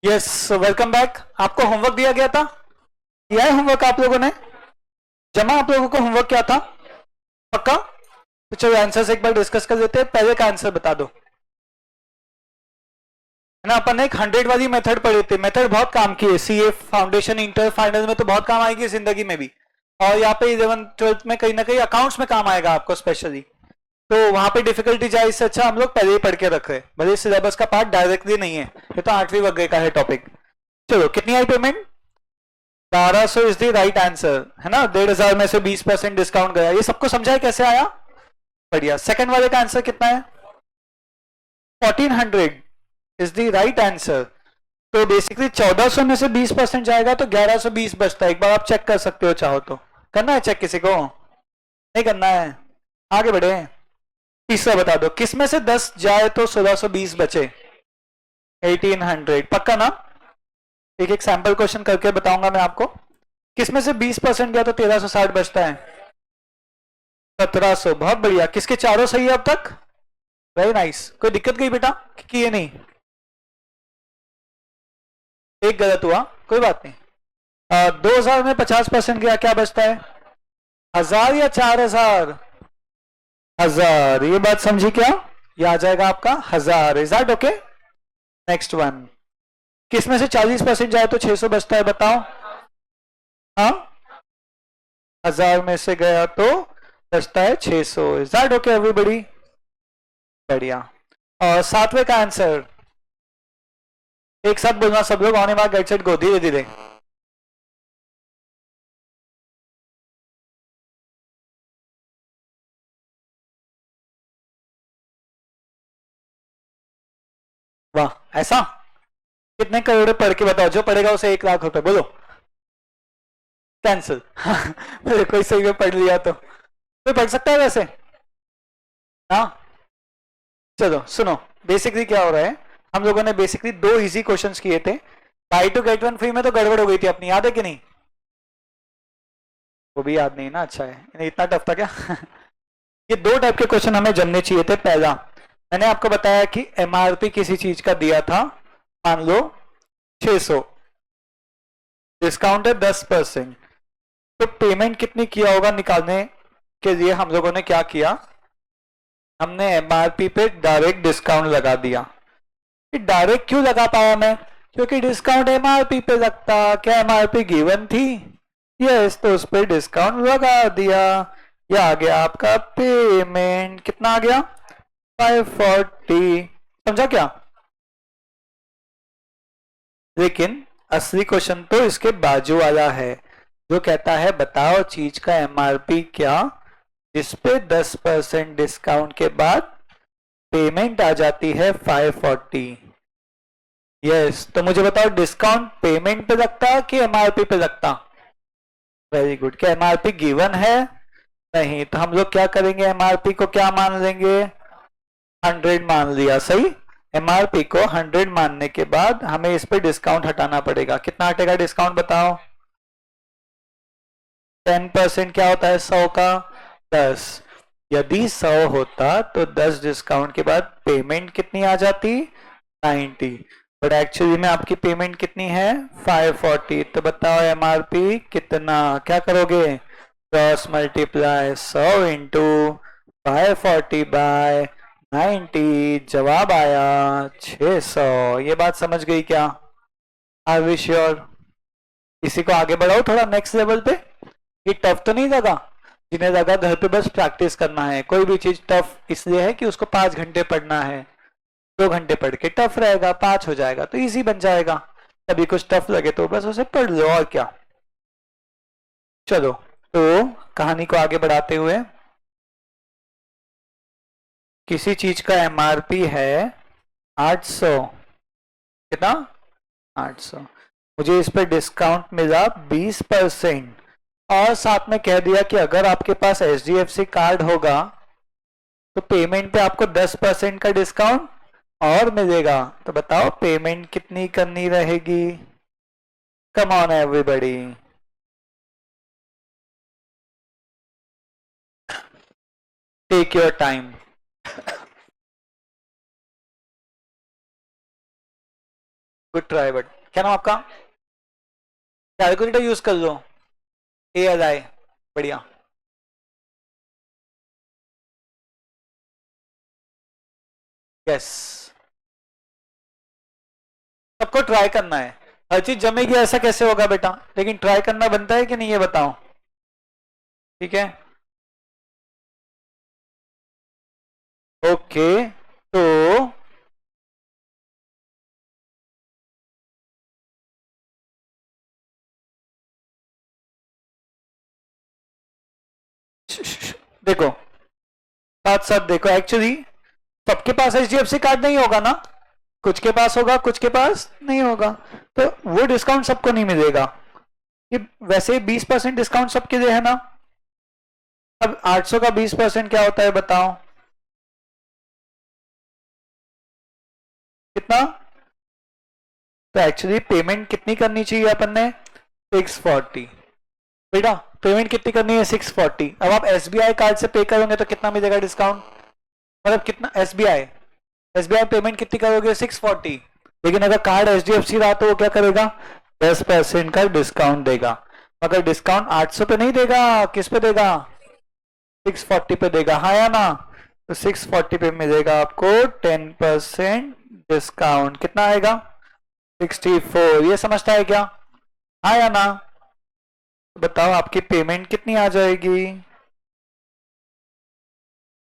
Yes, welcome back. आपको homework दिया गया था, किया है होमवर्क आप लोगों ने? जमा आप लोगों को होमवर्क क्या था? पक्का? तो चलो आंसर्स एक बार डिस्कस कर लेते हैं। पहले का आंसर बता दो। है ना, अपन ने एक 100 वाली मेथड पढ़ी थी। मेथड बहुत काम की है, सीए फाउंडेशन इंटर फाइनल में तो बहुत काम आएगी, जिंदगी में भी। और यहाँ पे 11 12th में कहीं ना कहीं अकाउंट्स में काम आएगा आपको स्पेशली। तो वहां पे डिफिकल्टी जाए, इससे अच्छा हम लोग पहले ही पढ़ के रखे, भले सिलेबस का पार्ट डायरेक्टली नहीं है, ये तो 8वीं वगैरह का है टॉपिक। चलो, कितनी आई payment? 1200 is the right answer, है ना। 1500 में से 20% डिस्काउंट गया। ये सबको समझा है कैसे आया? बढ़िया। सेकंड वाले का आंसर कितना है? 1400 इज द राइट आंसर। तो बेसिकली 1400 में से 20% जाएगा तो 1120 बचता है। एक बार आप चेक कर सकते हो, चाहो तो। करना है चेक किसी को? नहीं करना है? आगे बढ़े। तीसरा बता दो, किस में से 10 जाए तो 1620 बचे? 1800। पक्का ना? एक एक सैंपल क्वेश्चन करके बताऊंगा मैं आपको। किस में से 20% गया तो 1360 बचता है? 1700। बहुत बढ़िया। किसके चारों सही है अब तक? Very nice. कोई दिक्कत गई बेटा कि ये नहीं? एक गलत हुआ, कोई बात नहीं। 2000 में 50% गया, क्या बचता है? 1000 या 4000? 1000। ये बात समझी क्या? ये आ जाएगा आपका 1000। Is that okay? Next one. किस में से 40% जाए तो 600 बचता है, बताओ? हाँ, 1000 में से गया तो बचता है 600। Is that okay everybody? बढ़िया। और सातवें का आंसर एक साथ बोलना सब लोग, on mark get set go, धीरे धीरे। वाह, ऐसा? कितने करोड़ पढ़ के बताओ, जो पढ़ेगा उसे 1 लाख रुपए। बोलो। कैंसिल। मेरे कोई सही में पढ़ लिया तो कोई पढ़ सकता है वैसे? हाँ। चलो सुनो, बेसिकली क्या हो रहा है। हम लोगों ने बेसिकली 2 इजी क्वेश्चंस किए थे। Buy two get one free में तो गड़बड़ हो गई थी अपनी, याद है कि नहीं? वो भी याद नहीं ना, अच्छा है। नहीं, इतना टफ था क्या? ये 2 टाइप के क्वेश्चन हमें जानने चाहिए थे। पहला, मैंने आपको बताया कि एमआरपी किसी चीज का दिया था, मान लो 600, डिस्काउंट है 10%। तो पेमेंट कितनी किया होगा निकालने के लिए हम लोगों ने क्या किया, हमने एमआरपी पे डायरेक्ट डिस्काउंट लगा दिया। डायरेक्ट क्यों लगा पाया मैं? क्योंकि डिस्काउंट एमआरपी पे लगता। क्या एमआरपी गिवन थी? यस, तो उस पर डिस्काउंट लगा दिया। ये आ गया आपका पेमेंट। कितना आ गया? 540। समझा क्या? लेकिन असली क्वेश्चन तो इसके बाजू वाला है, जो कहता है बताओ चीज का एमआरपी क्या, जिसपे 10% डिस्काउंट के बाद पेमेंट आ जाती है 540। यस, तो मुझे बताओ डिस्काउंट पेमेंट पे लगता कि एमआरपी पे लगता? Very good. क्या एमआरपी गिवन है? नहीं। तो हम लोग क्या करेंगे, एमआरपी को क्या मान लेंगे? 100 मान लिया, सही। एमआरपी को 100 मानने के बाद हमें इस पे डिस्काउंट हटाना पड़ेगा। कितना हटेगा डिस्काउंट, बताओ? 10% क्या होता है 100 का? 10। यदि 100 होता तो 10 डिस्काउंट के बाद पेमेंट कितनी आ जाती? 90। बट एक्चुअली में आपकी पेमेंट कितनी है? 540। तो बताओ एमआरपी कितना, क्या करोगे? Cross multiply 100 into 540/90। जवाब आया 600। ये बात समझ गई क्या? Are we sure? इसी को आगे बढ़ाओ थोड़ा नेक्स्ट लेवल पे। ये टफ तो नहीं लगा? जिन्हें लगा घर पे बस प्रैक्टिस करना है, कोई भी चीज टफ इसलिए है कि उसको 5 घंटे पढ़ना है। 2 घंटे पढ़ के टफ रहेगा, 5 हो जाएगा तो इजी बन जाएगा। कभी कुछ टफ लगे तो बस उसे पढ़ लो, और क्या। चलो, तो कहानी को आगे बढ़ाते हुए, किसी चीज का एमआरपी है 800। कितना? 800। मुझे इस पर डिस्काउंट मिला 20%, और साथ में कह दिया कि अगर आपके पास एचडीएफसी कार्ड होगा तो पेमेंट पे आपको 10% का डिस्काउंट और मिलेगा। तो बताओ पेमेंट कितनी करनी रहेगी? Come on everybody, take your time. Good try but क्या नाम आपका? कैलकुलेटर यूज कर लो, ALI, बढ़िया। यस, सबको ट्राई करना है, हर चीज जमेगी ऐसा कैसे होगा बेटा, लेकिन ट्राई करना बनता है कि नहीं ये बताओ, ठीक है? ओके, तो देखो, साथ साथ देखो, एक्चुअली सबके पास HDFC कार्ड नहीं होगा ना, कुछ के पास होगा, कुछ के पास नहीं होगा, तो वो डिस्काउंट सबको नहीं मिलेगा। ये वैसे 20% डिस्काउंट सबके लिए है ना। अब 800 का 20% क्या होता है बताओ, कितना? तो एक्चुअली पेमेंट कितनी करनी चाहिए अपन ने, 640। बेटा पेमेंट कितनी करनी है, 640। अब आप SBI कार्ड से पे करोगे तो कितना मिलेगा डिस्काउंट, मतलब कितना, SBI पेमेंट कितनी करोगे, 640। लेकिन अगर कार्ड HDFC रहा तो वो क्या करेगा, 10% का डिस्काउंट देगा। मगर डिस्काउंट 800 पे नहीं देगा, किस पे देगा, 640 पे देगा, हाँ या ना? तो 640 पे मिलेगा आपको 10% डिस्काउंट, कितना आएगा, 64। ये समझता है क्या, हाँ या ना? बताओ आपकी पेमेंट कितनी आ जाएगी,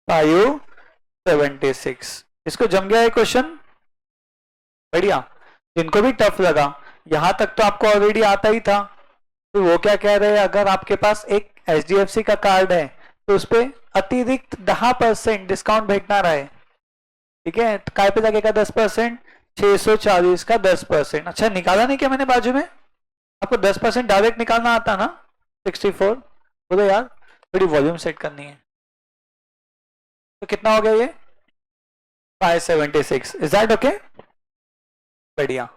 576। इसको जम गया है क्वेश्चन, बढ़िया। जिनको भी टफ लगा, यहां तक तो आपको ऑलरेडी आता ही था, तो वो क्या कह रहे हैं, अगर आपके पास एक HDFC का कार्ड है तो उस पर अतिरिक्त 10% डिस्काउंट भेटना रहे, ठीक है? तो काय पे लगेगा 10%, 640 का 10%। अच्छा निकाला नहीं क्या मैंने बाजू में, आपको 10% डायरेक्ट निकालना आता ना, 64। बोलो यार, थोड़ी वॉल्यूम सेट करनी है। तो कितना हो गया ये, 576, इज दैट ओके? बढ़िया।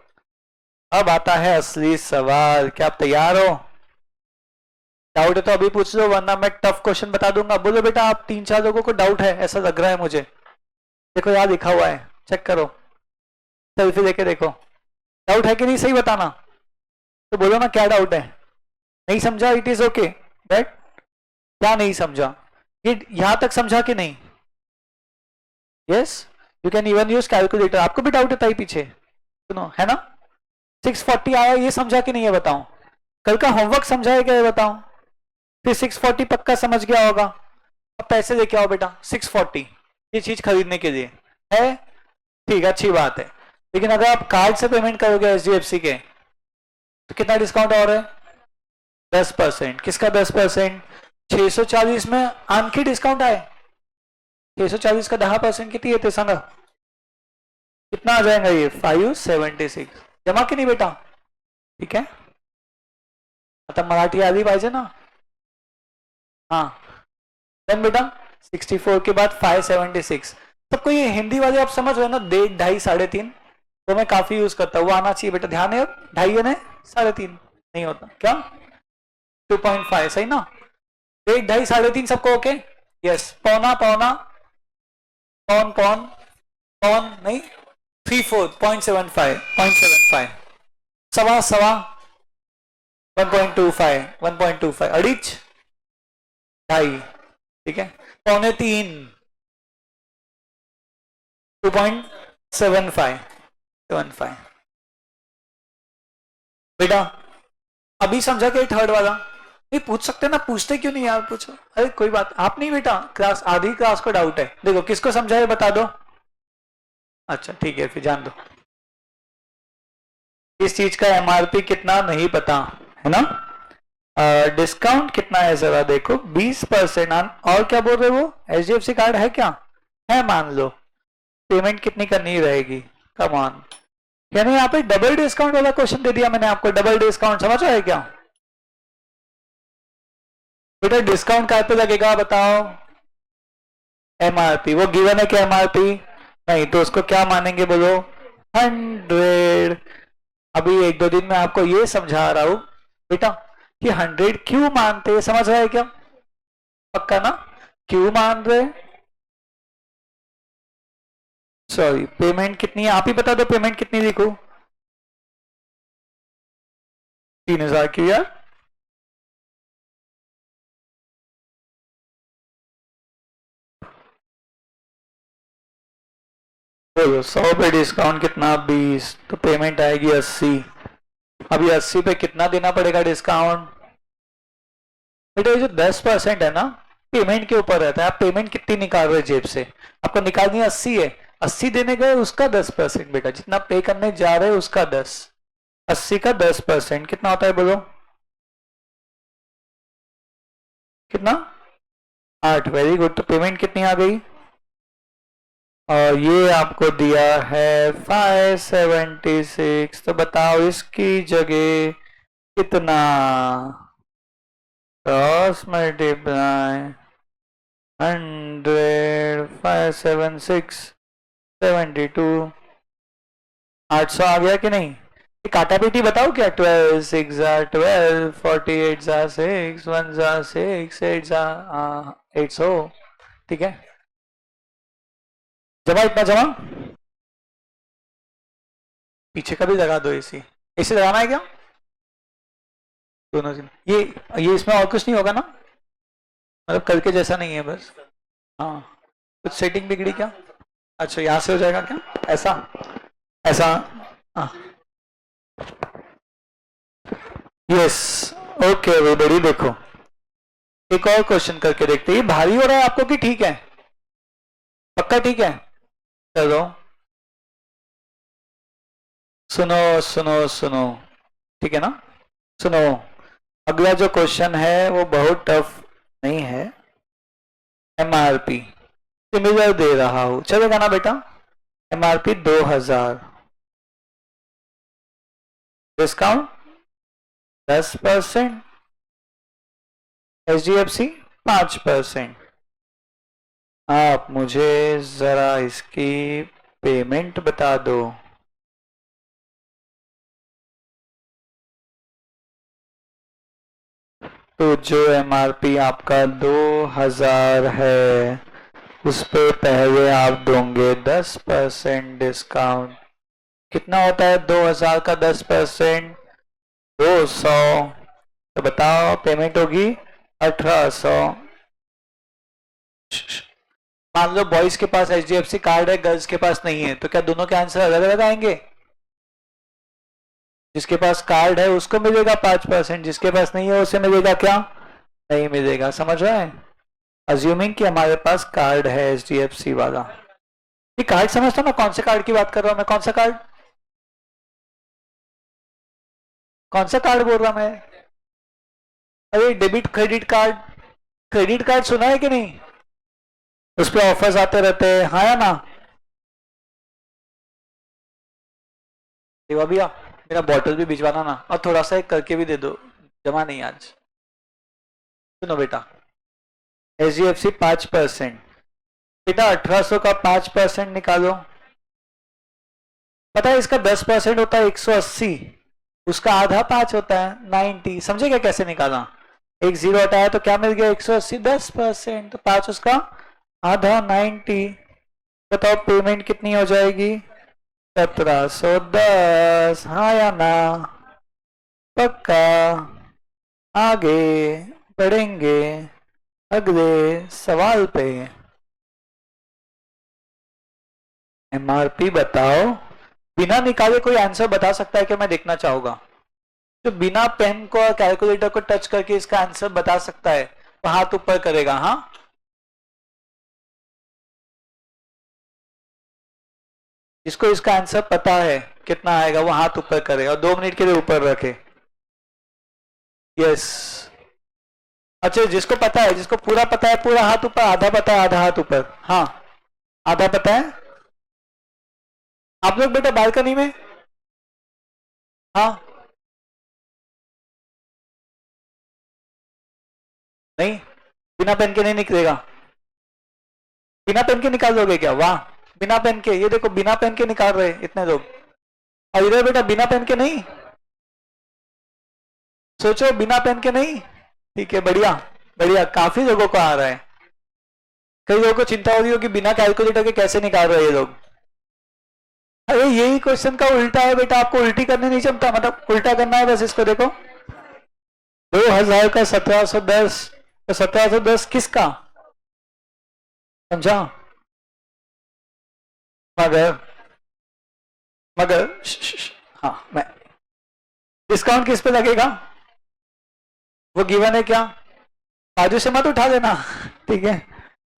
अब आता है असली सवाल, क्या आप तैयार हो? डाउट है तो अभी पूछ लो, वरना मैं टफ क्वेश्चन बता दूंगा। बोलो बेटा, आप 3-4 लोगों को डाउट है ऐसा लग रहा है मुझे। देखो यार लिखा हुआ है, चेक करो, सेल्फी लेके देखो, डाउट है कि नहीं, सही बताना। तो बोलो ना क्या डाउट है, नहीं समझा, इट इज ओके दैट, क्या नहीं समझा, ये यहां तक समझा कि नहीं? Yes, you can even use calculator. आपको भी डाउट है पीछे, सुनो, है ना? 640 आया, ये समझा कि नहीं है बताओ, कल का होमवर्क समझा है क्या ये बताओ, फिर 640 पक्का समझ गया होगा। अब पैसे लेके आओ बेटा 640 ये चीज खरीदने के लिए, है ठीक, अच्छी बात है। लेकिन अगर आप कार्ड से पेमेंट करोगे HDFC के, तो कितना डिस्काउंट और है, 10%। किसका 10%, 640 में आणखी डिस्काउंट आए, 640 का 10% किती येते सांगा, कितना आ जाएगा ये, 576। जमा की नहीं बेटा, ठीक है? आता मराठी आली पाहिजे ना, हाँ। देन बेटा 64 के बाद 576, सबको ये हिंदी वाले आप समझ रहे हो ना, 1.5, 2.5, 3.5, तो मैं काफी यूज करता हूँ, वो आना चाहिए बेटा, ध्यान है, अब 2.5 है ना, 3.5 नहीं होता क्या, 2.5 सही ना, 1.5, 2.5, 3.5 सबको ओके? यस, पौना पौना, पौन पौन, पौन नहीं, 3/4, 0.75, 0.75, सवा सवा, 1.25, 1.25, अड़ीच, 2.5, ठीक है, 2.75, 2.75, 75। बेटा अभी समझा क्या थर्ड वाला, नहीं पूछ सकते ना, पूछते क्यों नहीं यार, पूछो, अरे कोई बात, आप नहीं बेटा, क्लास आधी क्लास को डाउट है, देखो किसको समझा है बता दो। अच्छा ठीक है, फिर जान दो, इस चीज का MRP कितना नहीं पता है ना, डिस्काउंट कितना है जरा देखो, 20%। और क्या बोल रहे वो, HDFC कार्ड है क्या, है मान लो, पेमेंट कितनी करनी रहेगी, कम ऑन, यानी यहाँ पे डबल डिस्काउंट वाला क्वेश्चन दे दिया मैंने आपको, डबल डिस्काउंट समझ आया क्या बेटा? डिस्काउंट काय पे लगेगा बताओ, MRP, वो गिवन है क्या MRP, नहीं, तो उसको क्या मानेंगे बोलो, 100। अभी 1-2 दिन में आपको ये समझा रहा हूं बेटा कि 100 क्यों मानते हैं, समझ रहा है क्या, पक्का ना, क्यों मान रहे, सॉरी पेमेंट कितनी है आप ही बता दो, पेमेंट कितनी लिखूं, 3,000 क्यों यार? बोलो 100 पे डिस्काउंट कितना? 20, तो पेमेंट आएगी 80। अभी 80 पे कितना देना पड़ेगा डिस्काउंट? बेटा ये जो 10% है ना, पेमेंट के ऊपर रहता है। आप पेमेंट कितनी निकाल रहे जेब से? आपको निकालनी 80 है, 80 देने गए उसका 10%। बेटा जितना पे करने जा रहे हैं उसका 10, 80 का 10% कितना होता है बोलो? कितना? 8। Very good. तो पेमेंट कितनी आ गई? और ये आपको दिया है 576। तो बताओ इसकी जगह कितना? क्रॉस मल्टीप्लाई 100, 576, 72, 800 आ गया कि नहीं? काटा पीटी बताओ क्या? 12 6 12, 48 6, 1 6, 8 800। ठीक है, जमा इतना जमा। पीछे का भी लगा दो एसी। एसी लगाना है क्या? दोनों दिन ये इसमें और कुछ नहीं होगा ना? मतलब कल के जैसा नहीं है बस। हाँ, कुछ सेटिंग बिगड़ी क्या? अच्छा यहाँ से हो जाएगा क्या? ऐसा ऐसा। हाँ यस। ओके एवरीबॉडी, देखो एक और क्वेश्चन करके देखते हैं। ये भारी हो रहा है आपको कि ठीक है? पक्का ठीक है? चलो सुनो सुनो सुनो, ठीक है ना? सुनो, अगला जो क्वेश्चन है वो बहुत टफ नहीं है। एमआरपी सिमिलर दे रहा हूं, चलेगा ना बेटा? MRP 2000, discount 10%, HDFC 5%। आप मुझे जरा इसकी पेमेंट बता दो। तो जो एमआरपी आपका 2000 है उस पे पहले आप दोगे 10% डिस्काउंट। कितना होता है 2000 का 10%? 200। तो बताओ पेमेंट होगी 1800। मान लो बॉयज के पास एचडीएफसी कार्ड है, गर्ल्स के पास नहीं है, तो क्या दोनों के आंसर अलग अलग आएंगे? जिसके पास कार्ड है उसको मिलेगा 5%, जिसके पास नहीं है उसे मिलेगा क्या? नहीं मिलेगा। समझ रहे हैं? अज्यूमिंग कि हमारे पास कार्ड है एचडीएफसी वाला। ये कार्ड समझता ना, कौन से कार्ड की बात कर रहा हूं मैं? कौन सा कार्ड? कौन सा कार्ड बोल रहा मैं? अरे debit credit card. Credit card सुना है कि नहीं? उस पर ऑफर्स आते रहते हैं, हाँ या ना? देवा भैया मेरा बॉटल भी भिजवाना ना, और थोड़ा सा एक करके भी दे दो, जमा नहीं आज। सुनो बेटा, एचडीएफसी 5%। बेटा 1800 का 5% निकालो। पता है इसका 10% होता है 180, उसका आधा 5 होता है 90। समझे क्या कैसे निकाला? एक जीरो हटाया तो क्या मिल गया? 180, 10%, तो 5 उसका आधा 90। बताओ पेमेंट कितनी हो जाएगी? 1710। हाँ या ना? पक्का। आगे बढ़ेंगे अगले सवाल पे। एमआरपी बताओ। बिना निकाले कोई आंसर बता सकता है कि मैं देखना चाहूंगा? जो बिना पेन को और कैलकुलेटर को टच करके इसका आंसर बता सकता है वो हाथ ऊपर करेगा। हाँ, जिसको इसका आंसर पता है कितना आएगा वो हाथ ऊपर करे और 2 मिनट के लिए ऊपर रखे। यस। अच्छा जिसको पता है, जिसको पूरा पता है पूरा हाथ ऊपर, आधा पता है आधा हाथ ऊपर। हाँ, आधा पता है। आप लोग बेटा बालकनी में? हाँ, नहीं, बिना पेन के नहीं निकलेगा। बिना पेन के निकाल दोगे क्या? वाह, बिना पेन के। ये देखो बिना पेन के निकाल रहे इतने लोग। और इधर बेटा बिना पेन के नहीं, सोचो बिना पेन के नहीं। ठीक है, बढ़िया बढ़िया, काफी लोगों को आ रहा है। कई लोगों को चिंता हो रही होगी बिना कैलकुलेटर के कैसे निकाल रहे हैं ये लोग। अरे यही क्वेश्चन का उल्टा है बेटा, आपको उल्टी करने नहीं जमता, मतलब उल्टा करना है बस। इसको देखो, 2000 का 1710, तो 1710 किसका, समझा? मगर मगर हाँ, मैं डिस्काउंट किस पे लगेगा, वो गिवन है क्या, बाजू से मत उठा देना, ठीक है।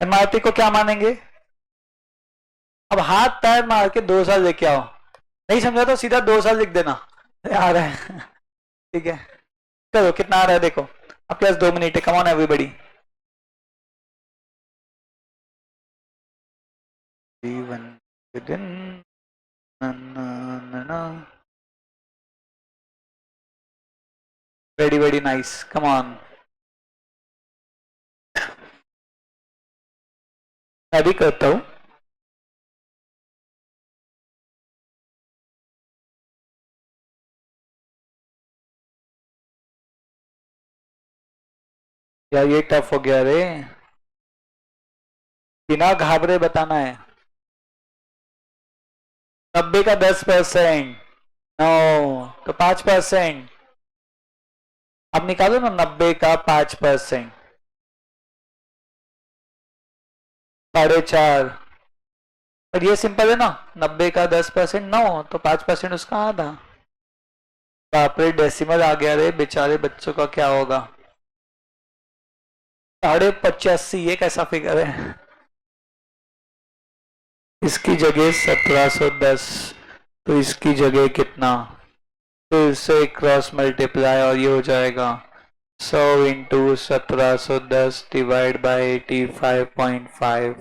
एमआरपी को क्या मानेंगे, अब हाथ पैर मार के 2 साल लेके आओ, नहीं समझा तो सीधा 2 साल लिख देना, आ रहा है, ठीक है। चलो कितना आ रहा है देखो, अब प्लस 2 मिनट है, कम ऑन एवरीबॉडी। जीवन के दिन very very nice, come on. मैं भी करता हूँ, यार ये टफ हो गया रे, बिना घाबरे बताना है। 90 का 10%, नो तो 5%, अब निकालो ना 90 का 5%, 4.5, और ये सिंपल है ना, 90 का 10% 9, तो 5% उसका आधा। बाप रे डेसिमल आ गया रे, बेचारे बच्चों का क्या होगा, 85, ये कैसा फिगर है, इसकी जगह 1710, तो इसकी जगह कितना, तो इससे क्रॉस मल्टीप्लाई और ये हो जाएगा 100 इंटू 1710 डिवाइड बाई 85.5,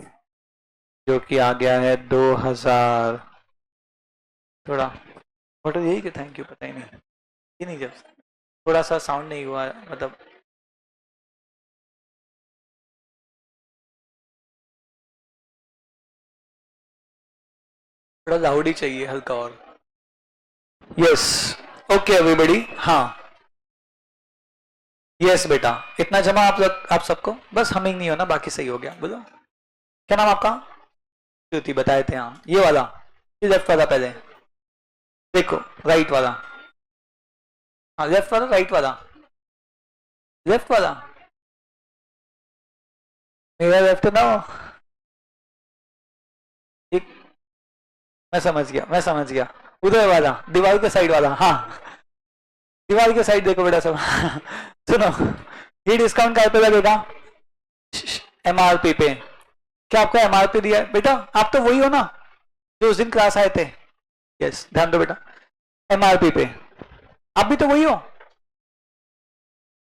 जो कि आ गया है 2000। थोड़ा फोटो यही कि थैंक यू, पता ही नहीं, ये नहीं, जब थोड़ा सा साउंड नहीं हुआ मतलब, थोड़ा लाउड ही चाहिए, हल्का और। यस, ओके एवरीबॉडी, हाँ यस बेटा, इतना जमा आप लोग, आप सबको बस हमिंग नहीं होना, बाकी सही हो गया। बोलो क्या नाम आपका, ज्योति बताए थे, हाँ ये वाला, ये लेफ्ट वाला पहले देखो, राइट वाला, हाँ लेफ्ट वाला, राइट वाला, लेफ्ट वाला, मेरा लेफ्ट ना हो, एक, मैं समझ गया, मैं समझ गया, उधर वाला दीवार के साइड वाला, हाँ दीवार के साइड देखो बेटा सब। सुनो, ये डिस्काउंट काय पे लगेगा, एमआरपी पे, क्या आपको एमआरपी दिया है बेटा, आप तो वही हो ना जो उस दिन क्लास आए थे, यस ध्यान दो बेटा, एमआरपी पे आप भी तो वही हो,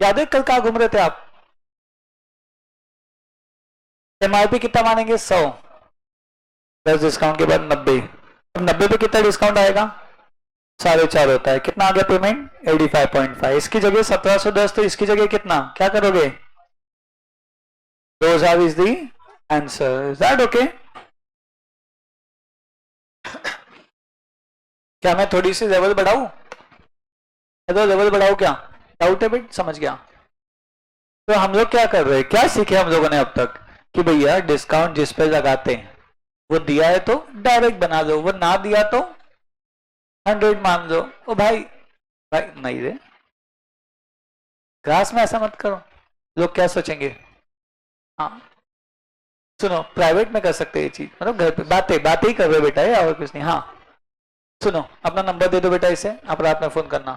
याद है कल कहाँ घूम रहे थे आप, एमआरपी कितना मानेंगे 100, 10 डिस्काउंट के बाद 90, अब 90 पे कितना डिस्काउंट आएगा, 4.5 होता है, कितना आ गया पेमेंट 85.5, इसकी जगह 1710, तो इसकी जगह कितना, क्या करोगे, 2000 is the answer, is that okay? क्या मैं थोड़ी सी लेवल बढ़ाऊं, तो लेवल बढ़ाऊं क्या, डाउट है बेट, समझ गया। तो हम लोग क्या कर रहे हैं, क्या सीखे हम लोगों ने अब तक, कि भैया डिस्काउंट जिस पे लगाते हैं वो दिया है तो डायरेक्ट बना लो, वो ना दिया तो 100 मान लो। ओ भाई, भाई नहीं रे, क्लास में ऐसा मत करो, लोग क्या सोचेंगे। हाँ सुनो, प्राइवेट में कर सकते हैं ये चीज, मतलब घर पे बातें बातें ही कर रहे हो बेटा, ये और कुछ नहीं। हाँ सुनो, अपना नंबर दे दो बेटा इसे, आप रात में फोन करना।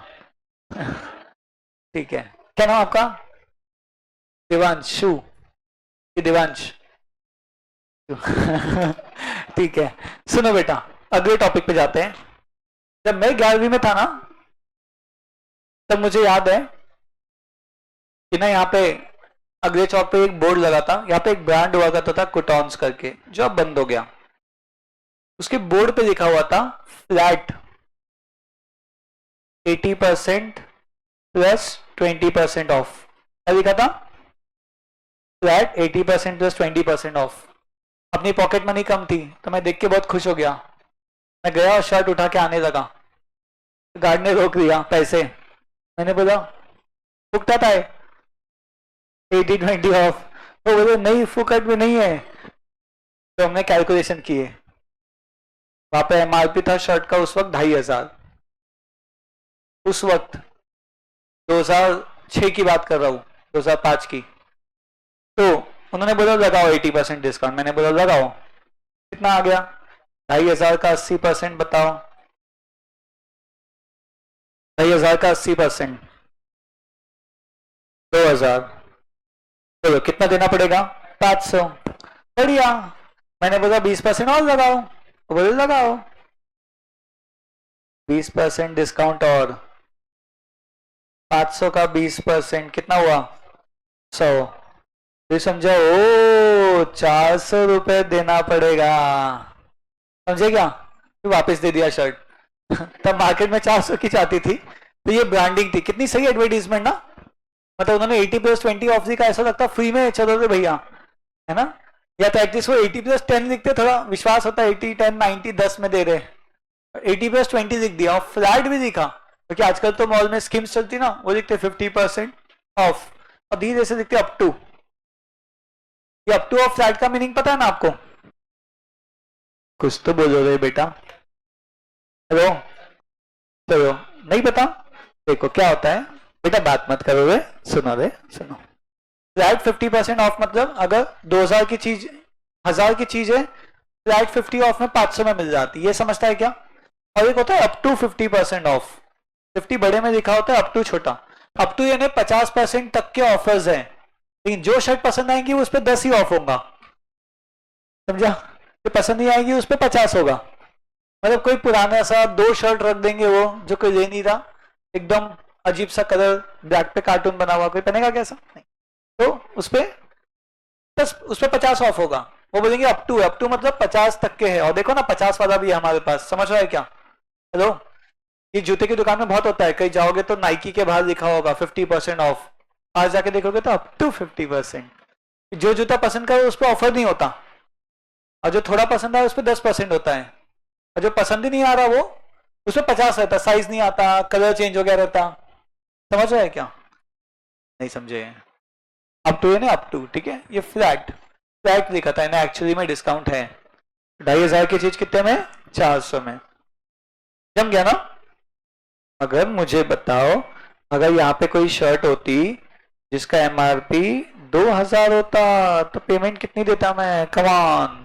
ठीक है, क्या नाम आपका, देवांशु, देवांश। ठीक है, सुनो बेटा, अगले टॉपिक पे जाते हैं। जब मैं 11वीं में था ना, तब मुझे याद है कि ना यहाँ पे अगले चौक पे एक बोर्ड लगा था, यहाँ पे एक ब्रांड हुआ करता था कुटॉन्स करके, जो अब बंद हो गया। उसके बोर्ड पे लिखा हुआ था फ्लैट 80% प्लस 20% ऑफ, क्या लिखा था, फ्लैट 80% प्लस 20% ऑफ। अपनी पॉकेट मनी कम थी तो मैं देख के बहुत खुश हो गया, मैं गया और शर्ट उठा के आने लगा, गार्ड ने रोक दिया पैसे, मैंने बोला फुकटा है 80-20 ऑफ, तो बोले नहीं फुकट में नहीं है। तो हमने कैलकुलेशन किए, वहां पे एमआरपी था शर्ट का उस वक्त 2500, उस वक्त 2006 की बात कर रहा हूँ, 2005 की। तो उन्होंने बोला लगाओ 80% डिस्काउंट, मैंने बोला लगाओ, कितना आ गया 2,500 का 80% बताओ, 2,500 का 80%, 2,000। चलो कितना देना पड़ेगा, 500। बढ़िया, मैंने बोला 20% और लगाओ, तो बोले लगाओ 20% डिस्काउंट और 500 का 20% कितना हुआ, 100। तो समझा, ओ 400 रुपए देना पड़ेगा, समझे क्या। तो वापस दे दिया शर्ट। तब मार्केट में 400 की चाहती थी, तो ये ब्रांडिंग थी, कितनी सही एडवर्टीजमेंट ना। मतलब उन्होंने 80+20 ऑफ का ऐसा लगता फ्री में चलो रे भैया, है ना। या तो एटलीस्ट वो 80+10 लिखते, थोड़ा विश्वास होता है 80 10 90 10 में दे रहे, 80+20 लिख दिया और फ्लैट भी दिखा, क्योंकि आजकल तो मॉल में स्कीम्स चलती ना, वो लिखते 50% ऑफ, और धीरे से लिखते अप टू। ये अप टू ऑफ फ्लैट का मीनिंग पता है ना आपको, कुछ तो बोलो रे बेटा, हेलो, चलो नहीं पता। देखो क्या होता है बेटा, बात मत करो रे, सुनो रे सुनो। फ्लैट 50% ऑफ मतलब अगर 2,000 की चीज, 1,000 की चीज है, फ्लैट 50 ऑफ में 500 में मिल जाती है, ये समझता है क्या। और एक होता है अप टू 50% ऑफ, 50 बड़े में लिखा होता है, अप टू छोटा। अप टू यानी 50% तक के ऑफर्स हैं, लेकिन जो शर्ट पसंद आएंगी उस पर 10 ही ऑफ होगा, समझा। जो पसंद नहीं आएगी उस पर 50 होगा। मतलब कोई पुराना सा 2 शर्ट रख देंगे, वो जो कोई ले नहीं रहा, एकदम अजीब सा कलर, ब्लैक पे कार्टून बना हुआ, कोई पहनेगा कैसा, नहीं। तो उस पे बस, उस पे 50 ऑफ होगा। वो बोलेंगे अप टू है, अप टू मतलब 50 तक के है, और देखो ना 50 वाला भी है हमारे पास, समझ रहा है क्या। हेलो, ये जूते की दुकान में बहुत होता है, कहीं जाओगे तो नाइकी के बाहर लिखा होगा 50% ऑफ, आज जाके देखोगे तो अप टू 50%। जो जूता पसंद करो उस पर ऑफर नहीं होता, और जो थोड़ा पसंद आए उस पर 10% होता है, और जो पसंद ही नहीं आ रहा वो उस पर 50 रहता, साइज नहीं आता, कलर चेंज हो गया रहता, समझ रहे हैं क्या, नहीं समझे। अप टू है ना, अप टू, ठीक है। ये फ्लैट, फ्लैट लिखा था ना, एक्चुअली में डिस्काउंट है, 2,500 की चीज कितने में, 400 में, जम गया ना। अगर मुझे बताओ, अगर यहाँ पे कोई शर्ट होती जिसका एमआरपी 2,000 होता, तो पेमेंट कितनी देता मैं, कमान।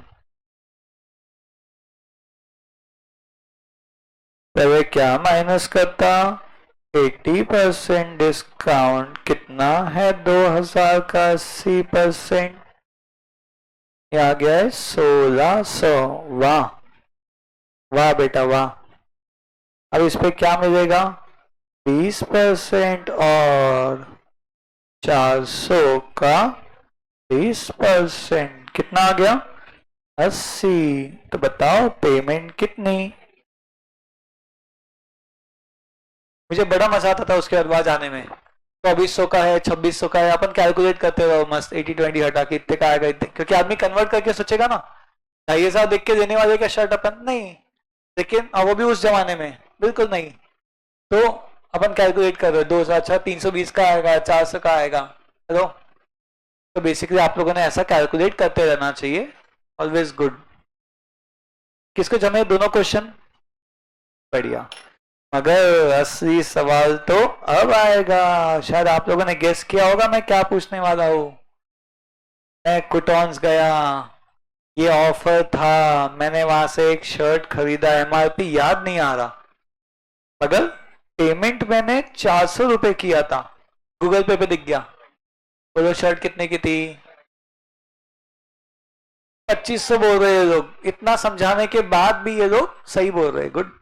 पहले क्या माइनस करता, 80% डिस्काउंट कितना है, 2,000 का 80%, ये आ गया है 1,600। वाह वाह बेटा वाह। अब इस पे क्या मिलेगा, 20% और 400 का 20%, कितना आ गया, 80। तो बताओ पेमेंट कितनी। मुझे बड़ा मजा आता था उसके बाद वहां जाने में, 2400 का है, 2600 का है, अपन कैलकुलेट करते रहो मस्त, 80-20 हटा के इतने का आएगा इतने, क्योंकि आदमी कन्वर्ट करके सोचेगा ना, 2,500 देख के देने वाले का शर्ट अपन नहीं, लेकिन वो भी उस जमाने में बिल्कुल नहीं। तो अपन कैलकुलेट कर रहे हो, 2,000, अच्छा 320 का आएगा, 400 का आएगा, चलो। तो बेसिकली आप लोगों ने ऐसा कैलकुलेट करते रहना चाहिए, ऑलवेज गुड। किसको जमे दोनों क्वेश्चन, बढ़िया। मगर असली सवाल तो अब आएगा, शायद आप लोगों ने गेस किया होगा मैं क्या पूछने वाला हूँ। मैं कुटॉन्स गया, ये ऑफर था, मैंने वहां से एक शर्ट खरीदा, एमआरपी याद नहीं आ रहा, मगर पेमेंट मैंने 400 रुपए किया था, गूगल पे दिख गया। बोलो शर्ट कितने की थी, 2,500 बोल रहे हैं लोग, इतना समझाने के बाद भी ये लोग सही बोल रहे हैं, गुड।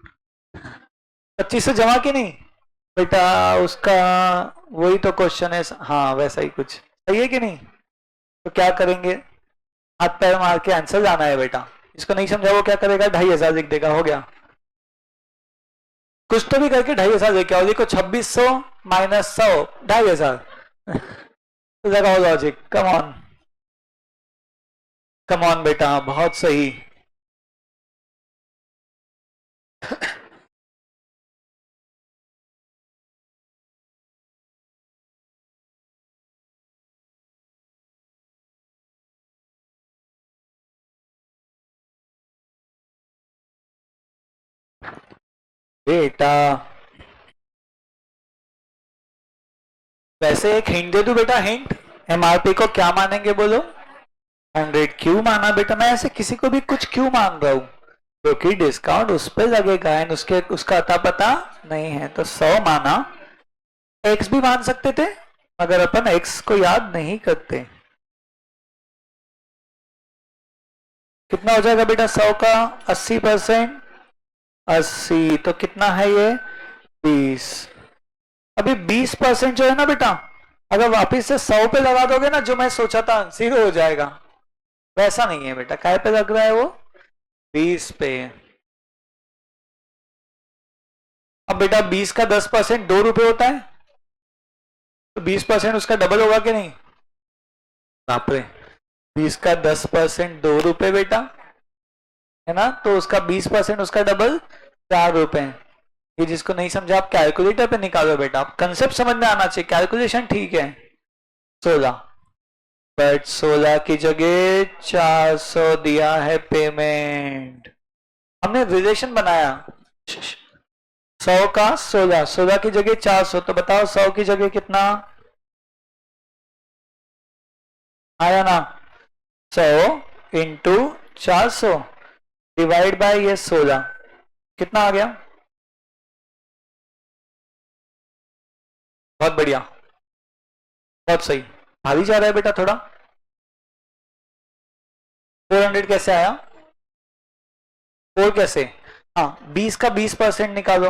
2,500 जमा की नहीं बेटा, उसका वही तो क्वेश्चन है, हाँ वैसा ही कुछ, सही है कि नहीं। तो क्या करेंगे, हाथ पैर मार के आंसर जाना है बेटा, इसको नहीं समझा वो क्या करेगा, 2,500 लिख देगा, हो गया। कुछ तो भी करके 2,500 लेके आओ, देखो 2,600 माइनस 100, 2,500। लगाओ logic, come on, come on बेटा, बहुत सही। बेटा वैसे एक हिंट दे दूं बेटा, हिंट, एमआरपी को क्या मानेंगे बोलो? 100 क्यों माना बेटा? मैं ऐसे किसी को भी कुछ क्यों मान रहा हूं? क्योंकि डिस्काउंट उस पर लगेगा एंड उसका अता पता नहीं है, तो 100 माना। एक्स भी मान सकते थे मगर अपन एक्स को याद नहीं करते। कितना हो जाएगा बेटा 100 का 80%? 80 तो कितना है ये 20। अभी 20% जो है ना बेटा, अगर वापिस से 100 पे लगा दोगे ना, जो मैं सोचा था 0 हो जाएगा, वैसा नहीं है बेटा। काय पे लग रहा है वो? 20 पे। अब बेटा 20 का 10% 2 रुपए होता है, तो 20% उसका डबल होगा कि नहीं? बाप रे, 20 का 10% 2 रुपए बेटा, है ना? तो उसका 20% उसका डबल 4 रुपए। ये जिसको नहीं समझा आप कैलकुलेटर पे निकालो बेटा, आप कंसेप्ट समझ में आना चाहिए, कैलकुलेशन ठीक है। 16, बट 16 की जगह 400 दिया है पेमेंट। हमने रिलेशन बनाया 100 का 16, 16 की जगह 400, तो बताओ 100 की जगह कितना आया ना? 100 इंटू 400 डिवाइड बाय ये 16, कितना आ गया? बहुत बढ़िया, बहुत सही। भारी जा रहा है बेटा थोड़ा। 400 कैसे आया? 4 कैसे? हाँ, 20 का 20% निकालो,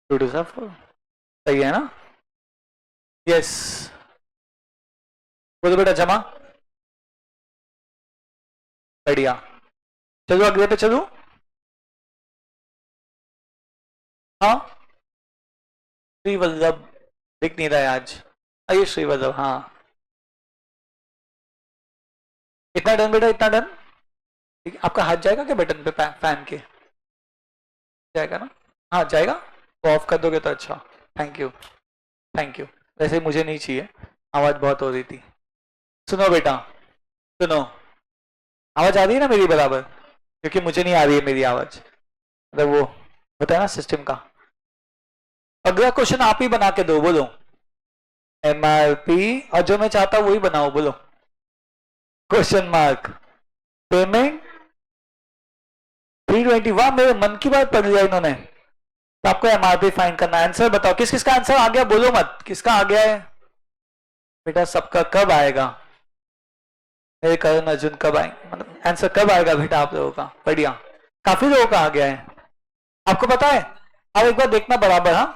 2 2 4, सही है ना? यस, बोलो बेटा जमा। बढ़िया, चलो अगले पे चलो। हाँ, श्री वल्लभ दिख नहीं रहा है आज। आइए श्री वल्लभ, हाँ। इतना डन बेटा, इतना डन। ठीक है, आपका हाथ जाएगा क्या बटन पे फैन के? जाएगा ना? हाँ जाएगा, तो ऑफ कर दोगे तो अच्छा। Thank you, thank you. वैसे मुझे नहीं चाहिए, आवाज बहुत हो रही थी। सुनो बेटा, सुनो, आवाज आ रही है ना मेरी बराबर? क्योंकि मुझे नहीं आ रही है मेरी आवाज, मतलब वो होता है ना सिस्टम का। अगला क्वेश्चन आप ही बना के दो, बोलो। एमआरपी, और जो मैं चाहता हूं वही बनाओ, बोलो। Question mark, payment 320। वाह, मेरे मन की बात पढ़ लिया इन्होंने। तो आपको एमआरपी फाइंड करना है। आंसर बताओ, किस किसका आंसर आ गया, बोलो मत किसका आ गया है बेटा। सबका कब आएगा मेरे करण अर्जुन, कब आएंगे, मतलब आंसर कब आएगा बेटा आप लोगों का? बढ़िया, काफी लोगों का आ गया है। आपको पता है, अब एक बार देखना बराबर, हाँ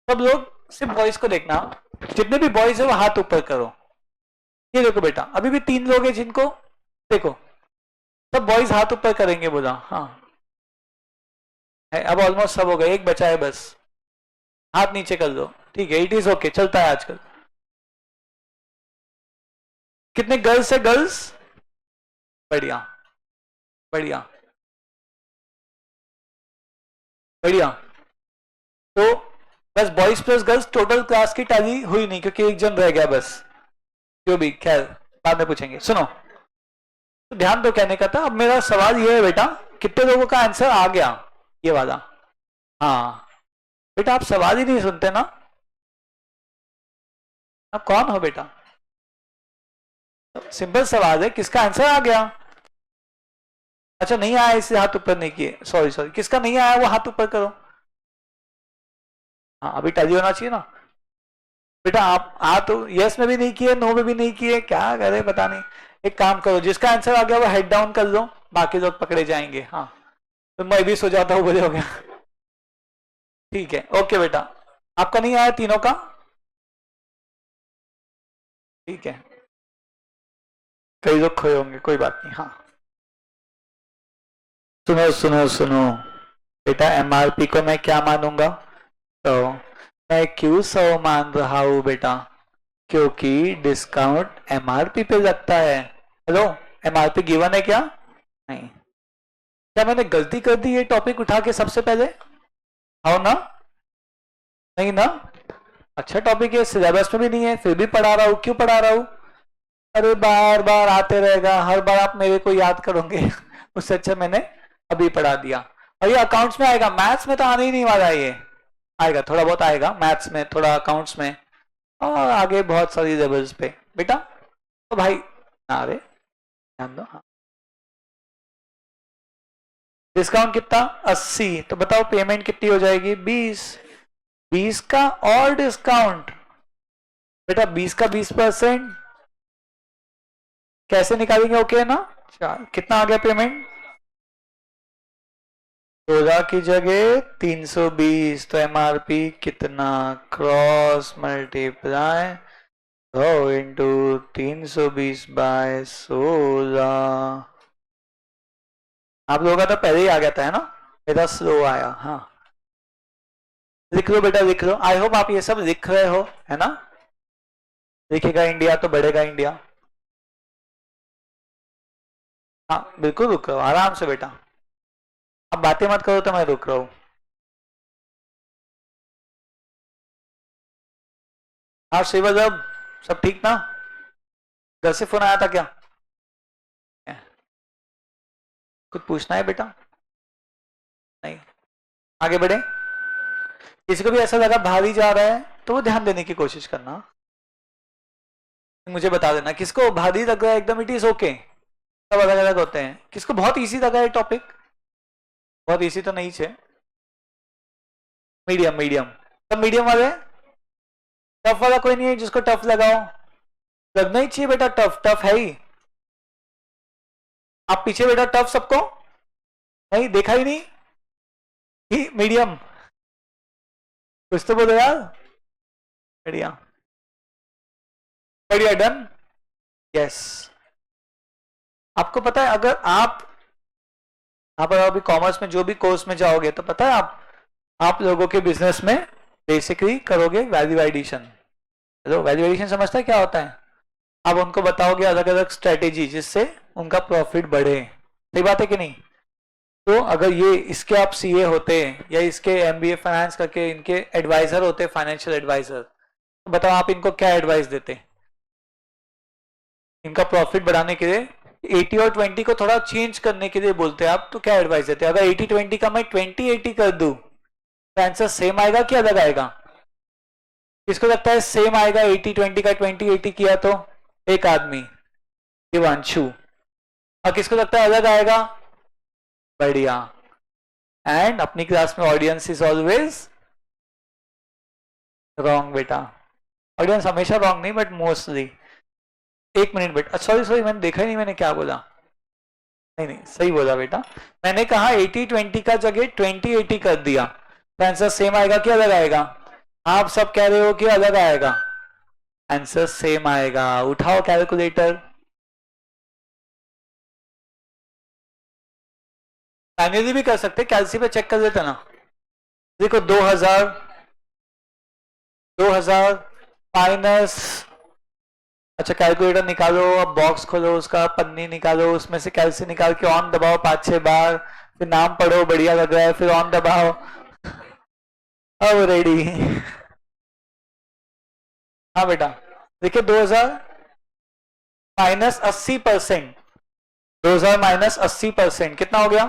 सब लोग सिर्फ बॉयज को देखना, जितने भी बॉयज है वो हाथ ऊपर करो। ये देखो बेटा, अभी भी 3 लोग हैं जिनको देखो, सब बॉयज हाथ ऊपर करेंगे, बोला हाँ है। अब ऑलमोस्ट सब हो गए, एक बचा है बस, हाथ नीचे कर दो। ठीक है, इट इज ओके, चलता है आजकल। कितने गर्ल्स है, गर्ल्स? बढ़िया, बढ़िया, बढ़िया। तो बस boys plus girls, total class की टैली हुई नहीं क्योंकि एक जन रह गया बस। जो भी, खैर बाद में पूछेंगे। सुनो, तो ध्यान दो कहने का था। अब मेरा सवाल ये है बेटा, कितने लोगों का आंसर आ गया ये वाला? हाँ बेटा, आप सवाल ही नहीं सुनते ना। आप कौन हो बेटा? सिंपल सवाल है, किसका आंसर आ गया? अच्छा नहीं आया इसलिए हाथ ऊपर नहीं किए, सॉरी सॉरी। किसका नहीं आया वो हाथ ऊपर करो। हाँ अभी टैली होना चाहिए ना बेटा। आप आ तो यस में भी नहीं किए, नो में भी नहीं किए, क्या करे पता नहीं। एक काम करो, जिसका आंसर आ गया वो हेड डाउन कर लो, बाकी लोग पकड़े जाएंगे। हाँ, तो मैं भी सो जाता हूँ, बोले हो गया। ठीक है, ओके बेटा। आपका नहीं आया तीनों का? ठीक है, कई लोग खोए होंगे, कोई बात नहीं। हाँ सुनो सुनो सुनो बेटा, एमआरपी को मैं क्या मानूंगा? तो मैं क्यों 100 मान रहा हूं बेटा? क्योंकि डिस्काउंट एमआरपी पे लगता है। हेलो, एमआरपी गिवन है क्या? नहीं। क्या मैंने गलती कर दी ये टॉपिक उठा के सबसे पहले? आओ ना, नहीं ना? अच्छा टॉपिक है, सिलेबस में भी नहीं है, फिर भी पढ़ा रहा हूं। क्यों पढ़ा रहा हूं? अरे बार बार आते रहेगा, हर बार आप मेरे को याद करोगे। उससे अच्छा मैंने अभी पढ़ा दिया। और ये अकाउंट्स में आएगा, मैथ्स में तो आने ही नहीं वाला है ये। आएगा, थोड़ा बहुत आएगा मैथ्स में, थोड़ा अकाउंट्स में, और आगे बहुत सारी लेवल्स पे बेटा। तो भाई ना रे, ध्यान दो। हाँ, डिस्काउंट कितना 80, तो बताओ पेमेंट कितनी हो जाएगी 20। 20 का और डिस्काउंट बेटा 20 का 20% कैसे निकालेंगे? ओके ना, कितना आ गया पेमेंट? 16 की जगह 320, तो एमआरपी कितना? Cross multiply 100 into 320 by 16। आप लोगों का तो पहले ही आ गया था है ना, मेरा स्लो आया। हाँ लिख लो बेटा, लिख लो। आई होप आप ये सब लिख रहे हो, है ना। लिखेगा इंडिया तो बढ़ेगा इंडिया। हाँ बिल्कुल रुक रहा हूँ, आराम से बेटा। अब बातें मत करो तो मैं रुक रहा हूँ। हाँ शिवज, अब सब ठीक ना? घर से फोन आया था क्या? कुछ पूछना है बेटा? नहीं, आगे बढ़े। किसी को भी ऐसा लगा भारी जा रहा है तो वो ध्यान देने की कोशिश करना, मुझे बता देना। किसको भारी लग रहा है एकदम, इट इज ओके, सब अलग अलग होते हैं। किसको बहुत इजी लगा है टॉपिक? बहुत इजी तो नहीं है, मीडियम मीडियम, सब मीडियम वाले। टफ वाला कोई नहीं है जिसको टफ लगाओ? लगना ही चाहिए बेटा, टफ टफ है ही। आप पीछे बेटा, टफ सबको नहीं देखा ही नहीं ही, मीडियम कुछ तो बोलो यार। बढ़िया बढ़िया, डन। यस, आपको पता है अगर आप अभी कॉमर्स में जो भी कोर्स में जाओगे तो पता है आप लोगों के बिजनेस में बेसिकली करोगे value addition. Hello, value addition समझता है क्या होता है? आप उनको बताओगे अलग अलग स्ट्रेटेजी जिससे उनका प्रॉफिट बढ़े। सही बात है कि नहीं? तो अगर ये इसके आप सीए होते या इसके एमबीए फाइनेंस करके इनके एडवाइजर होते, फाइनेंशियल एडवाइजर, तो बताओ आप इनको क्या एडवाइस देते इनका प्रॉफिट बढ़ाने के लिए? 80 और 20 को थोड़ा चेंज करने के लिए बोलते हैं आप, तो क्या एडवाइस देते? अगर 80-20 का मैं 20-80 कर दूं तो आंसर सेम आएगा कि अलग आएगा? किसको लगता है सेम आएगा? 80-20 का 20-80 किया तो एक आदमी दिवांशु, और किसको लगता है अलग आएगा? बढ़िया। एंड अपनी क्लास में ऑडियंस इज ऑलवेज रॉन्ग बेटा। ऑडियंस हमेशा रॉन्ग नहीं, बट मोस्टली। एक मिनट बेटा, सॉरी सॉरी, मैंने देखा ही नहीं मैंने क्या बोला। नहीं नहीं, सही बोला बेटा। मैंने कहा 80-20 का जगह 20-80 कर दिया तो आंसर सेम आएगा कि अलग आएगा? आप सब कह रहे हो कि अलग आएगा, आंसर सेम आएगा। उठाओ कैलकुलेटर, मैन्युअली भी कर सकते, कैलसी पे चेक कर लेते ना। देखो 2000 माइनस, अच्छा कैलकुलेटर निकालो, अब बॉक्स खोलो, उसका पन्नी निकालो, उसमें से कैलसी निकाल के ऑन दबाओ 5-6 बार, फिर नाम पढ़ो बढ़िया लग रहा है, फिर ऑन दबाओ, अब रेडी। हाँ बेटा, देखिए 2000 माइनस 80%, 2000 माइनस 80% कितना हो गया?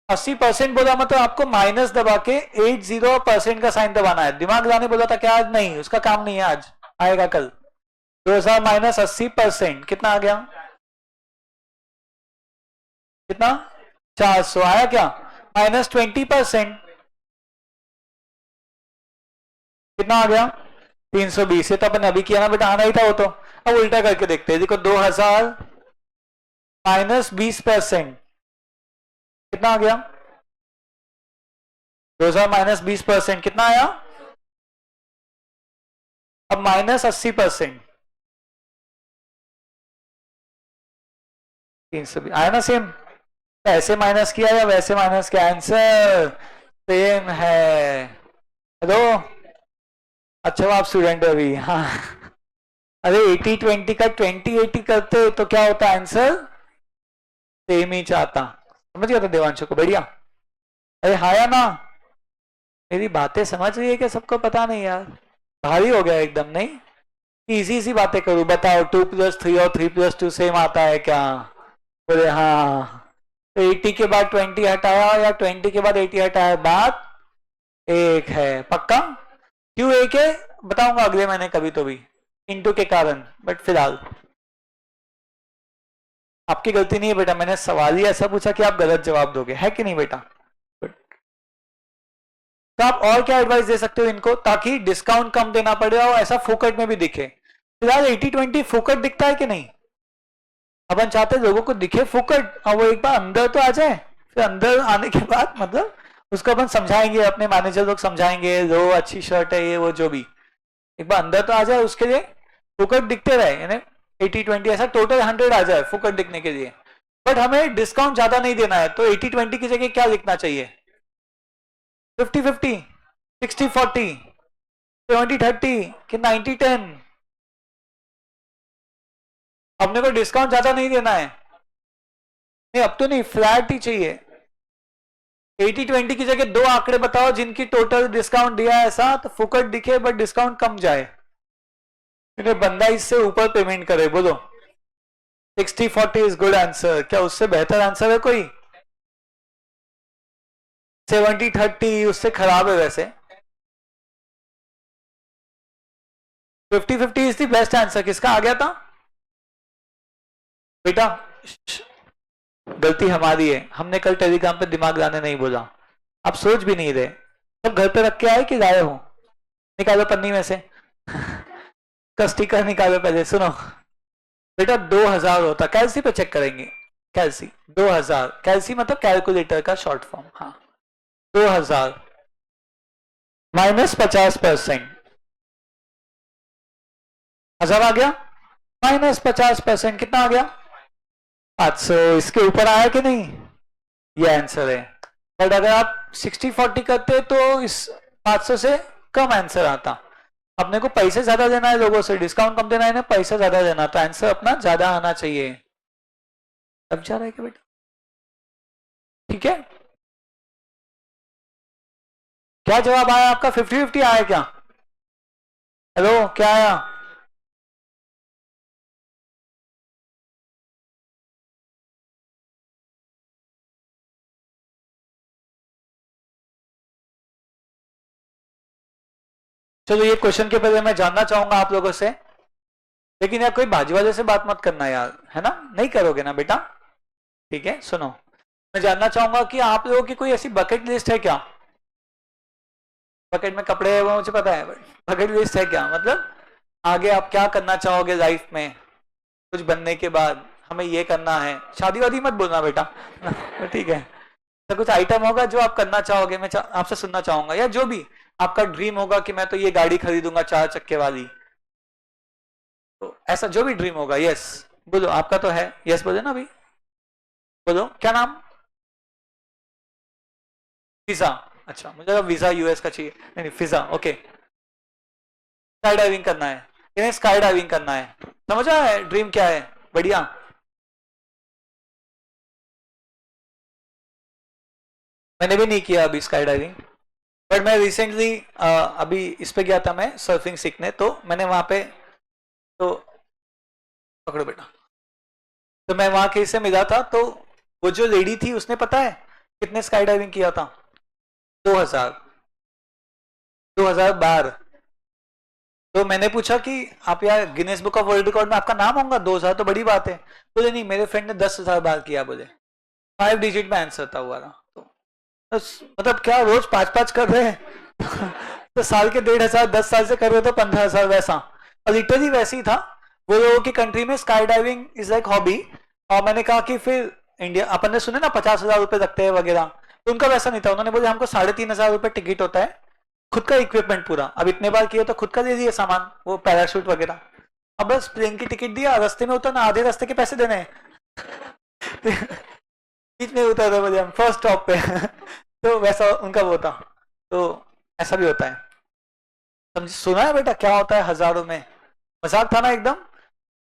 80% बोला मतलब आपको माइनस दबा के 80% का साइन दबाना है। दिमाग लगाने बोला था क्या आज? नहीं, उसका काम नहीं है आज, आएगा कल। 2000 माइनस 80% कितना आ गया? कितना? 400 आया क्या? माइनस 20% कितना आ गया? 320। ये तो अपन अभी किया ना बेटा, आना ही था वो तो। अब उल्टा करके देखते हैं, देखो 2000 माइनस 20% कितना आ गया? 2000 माइनस 20% कितना आया? अब माइनस 80%, 320 आया ना सेम? ऐसे माइनस किया या वैसे माइनस किया, आंसर सेम है। हेलो, अच्छा आप स्टूडेंट हो अभी? हाँ, अरे 80-20 का 20-80 करते तो क्या होता? आंसर सेम ही चाहता। समझ गया था देवांशु को? बढ़िया। अरे हाँ या ना? मेरी बातें समझ रही है क्या? सबको पता नहीं यार, भारी हो गया एकदम नहीं? इजी सी बातें करूं, बताओ 2+3 और 3+2 सेम आता है क्या? बोले हाँ। तो 80 के बाद 20 हटाया या 20 के बाद 80 हटाया, बात एक है पक्का। क्यों एक है बताऊंगा अगले महीने कभी तो भी, इंटू के कारण, बट फिलहाल आपकी गलती नहीं है बेटा, मैंने सवाल ही ऐसा पूछा कि आप गलत जवाब दोगे, है कि नहीं बेटा। तो आप और क्या एडवाइस दे सकते हो इनको ताकि डिस्काउंट कम देना पड़े और ऐसा फोकट में भी दिखे। फिलहाल 80-20 फोकट दिखता है कि नहीं, अपन चाहते हैं लोगों को दिखे फोकट और वो एक बार अंदर तो आ जाए, फिर अंदर आने के बाद मतलब उसको अपन समझाएंगे, अपने मैनेजर लोग समझाएंगे, लो अच्छी शर्ट है ये वो जो भी, एक बार अंदर तो आ जाए उसके लिए फोकट दिखते रहे, यानी 80-20 ऐसा टोटल 100 आ जाए फोकट दिखने के लिए। बट हमें डिस्काउंट ज्यादा नहीं देना है, तो 80-20 की जगह क्या लिखना चाहिए, 50-50, 60-40, 70-30 कि 90-10। अपने को डिस्काउंट ज्यादा नहीं देना है, नहीं अब तो नहीं, फ्लैट ही चाहिए। 80-20 की जगह दो आंकड़े बताओ जिनकी टोटल डिस्काउंट दिया है ऐसा, तो फुकट दिखे बट डिस्काउंट कम जाए, फिर बंदा इससे ऊपर पेमेंट करे। बोलो 60-40 इज गुड आंसर, क्या उससे बेहतर आंसर है कोई। 70-30 उससे खराब है वैसे। 50-50 इज द बेस्ट आंसर, किसका आ गया था बेटा। गलती हमारी है, हमने कल टेलीग्राम पे दिमाग लाने नहीं बोला, आप सोच भी नहीं रहे। सब घर पे रख के आए कि लाए हो, निकालो पन्नी में से का स्टिकर निकालो पहले। सुनो बेटा 2000 होता, कैलसी पे चेक करेंगे, कैलसी 2000, कैलसी मतलब कैलकुलेटर का शॉर्ट फॉर्म। हाँ 2000 -50%, 1000 आ गया, -50% कितना आ गया 500। इसके ऊपर आया कि नहीं, ये आंसर है। बट अगर आप 60-40 करते तो इस 500 से कम आंसर आता। अपने को पैसे ज्यादा देना है लोगों से, डिस्काउंट कम देना है ना, पैसा ज्यादा देना, तो आंसर अपना ज्यादा आना चाहिए। अब जा रहा है क्या बेटा, ठीक है। क्या जवाब आया आपका, 50-50 आया क्या, हेलो क्या आया। चलो ये क्वेश्चन के पहले मैं जानना चाहूंगा आप लोगों से, लेकिन यार कोई बाजू वाले से बात मत करना यार, है ना, नहीं करोगे ना बेटा। ठीक है सुनो, मैं जानना चाहूंगा कि आप लोगों की कोई ऐसी बकेट लिस्ट है क्या। बकेट में कपड़े है वो मुझे पता है, बकेट लिस्ट है क्या, मतलब आगे आप क्या करना चाहोगे लाइफ में, कुछ बनने के बाद हमें ये करना है, शादी वादी मत बोलना बेटा ठीक है। तो कुछ आइटम होगा जो आप करना चाहोगे, मैं आपसे सुनना चाहूंगा, या जो भी आपका ड्रीम होगा कि मैं तो ये गाड़ी खरीदूंगा 4 चक्के वाली, तो ऐसा जो भी ड्रीम होगा, यस बोलो, आपका तो है, यस बोले ना अभी, बोलो क्या नाम। वीजा, अच्छा मुझे वीजा यूएस का चाहिए, नहीं नहीं वीजा ओके। स्काई डाइविंग करना है, इन्हें स्काई डाइविंग करना है, समझा है ड्रीम क्या है, बढ़िया। मैंने भी नहीं किया अभी स्काई डाइविंग, बट मैं रिसेंटली अभी इस पे गया था मैं सर्फिंग सीखने, तो मैंने वहां पे, तो पकड़ो बेटा, तो मैं वहां किसी से मिला था, तो वो जो लेडी थी उसने पता है कितने स्काई डाइविंग किया था, 2000, 2000 बार। तो मैंने पूछा कि आप यार Guinness book of world record में आपका नाम होगा, 2000 तो बड़ी बात है। बोले नहीं मेरे फ्रेंड ने 10,000 बार किया, बोले 5 डिजिट में आंसर था हुआ था। तो बस मतलब क्या रोज 5-5 कर रहे हैं तो साल के 1,500, 10 साल से कर रहे तो 15,000 वैसा, और लिटरली वैसे ही था। वो लोगों की कंट्री में sky diving is like hobby, और मैंने कहा कि फिर इंडिया अपन ने सुने ना 50,000 रुपए लगते हैं वगैरह, तो उनका वैसा नहीं था, उन्होंने बोले हमको 3,500 रुपए टिकट होता है, खुद का इक्विपमेंट पूरा, अब इतने बार किया तो खुद का दे दिए सामान, वो पैराशूट वगैरह, अब बस प्लेन की टिकट दिया, रास्ते में उतरना, आधे रास्ते के पैसे देने हैं बीच में उतर रहे बोले हम फर्स्ट स्टॉप पे तो वैसा उनका वो था, तो ऐसा भी होता है। समझ सुना है बेटा क्या होता है हजारों में, मजाक था ना एकदम।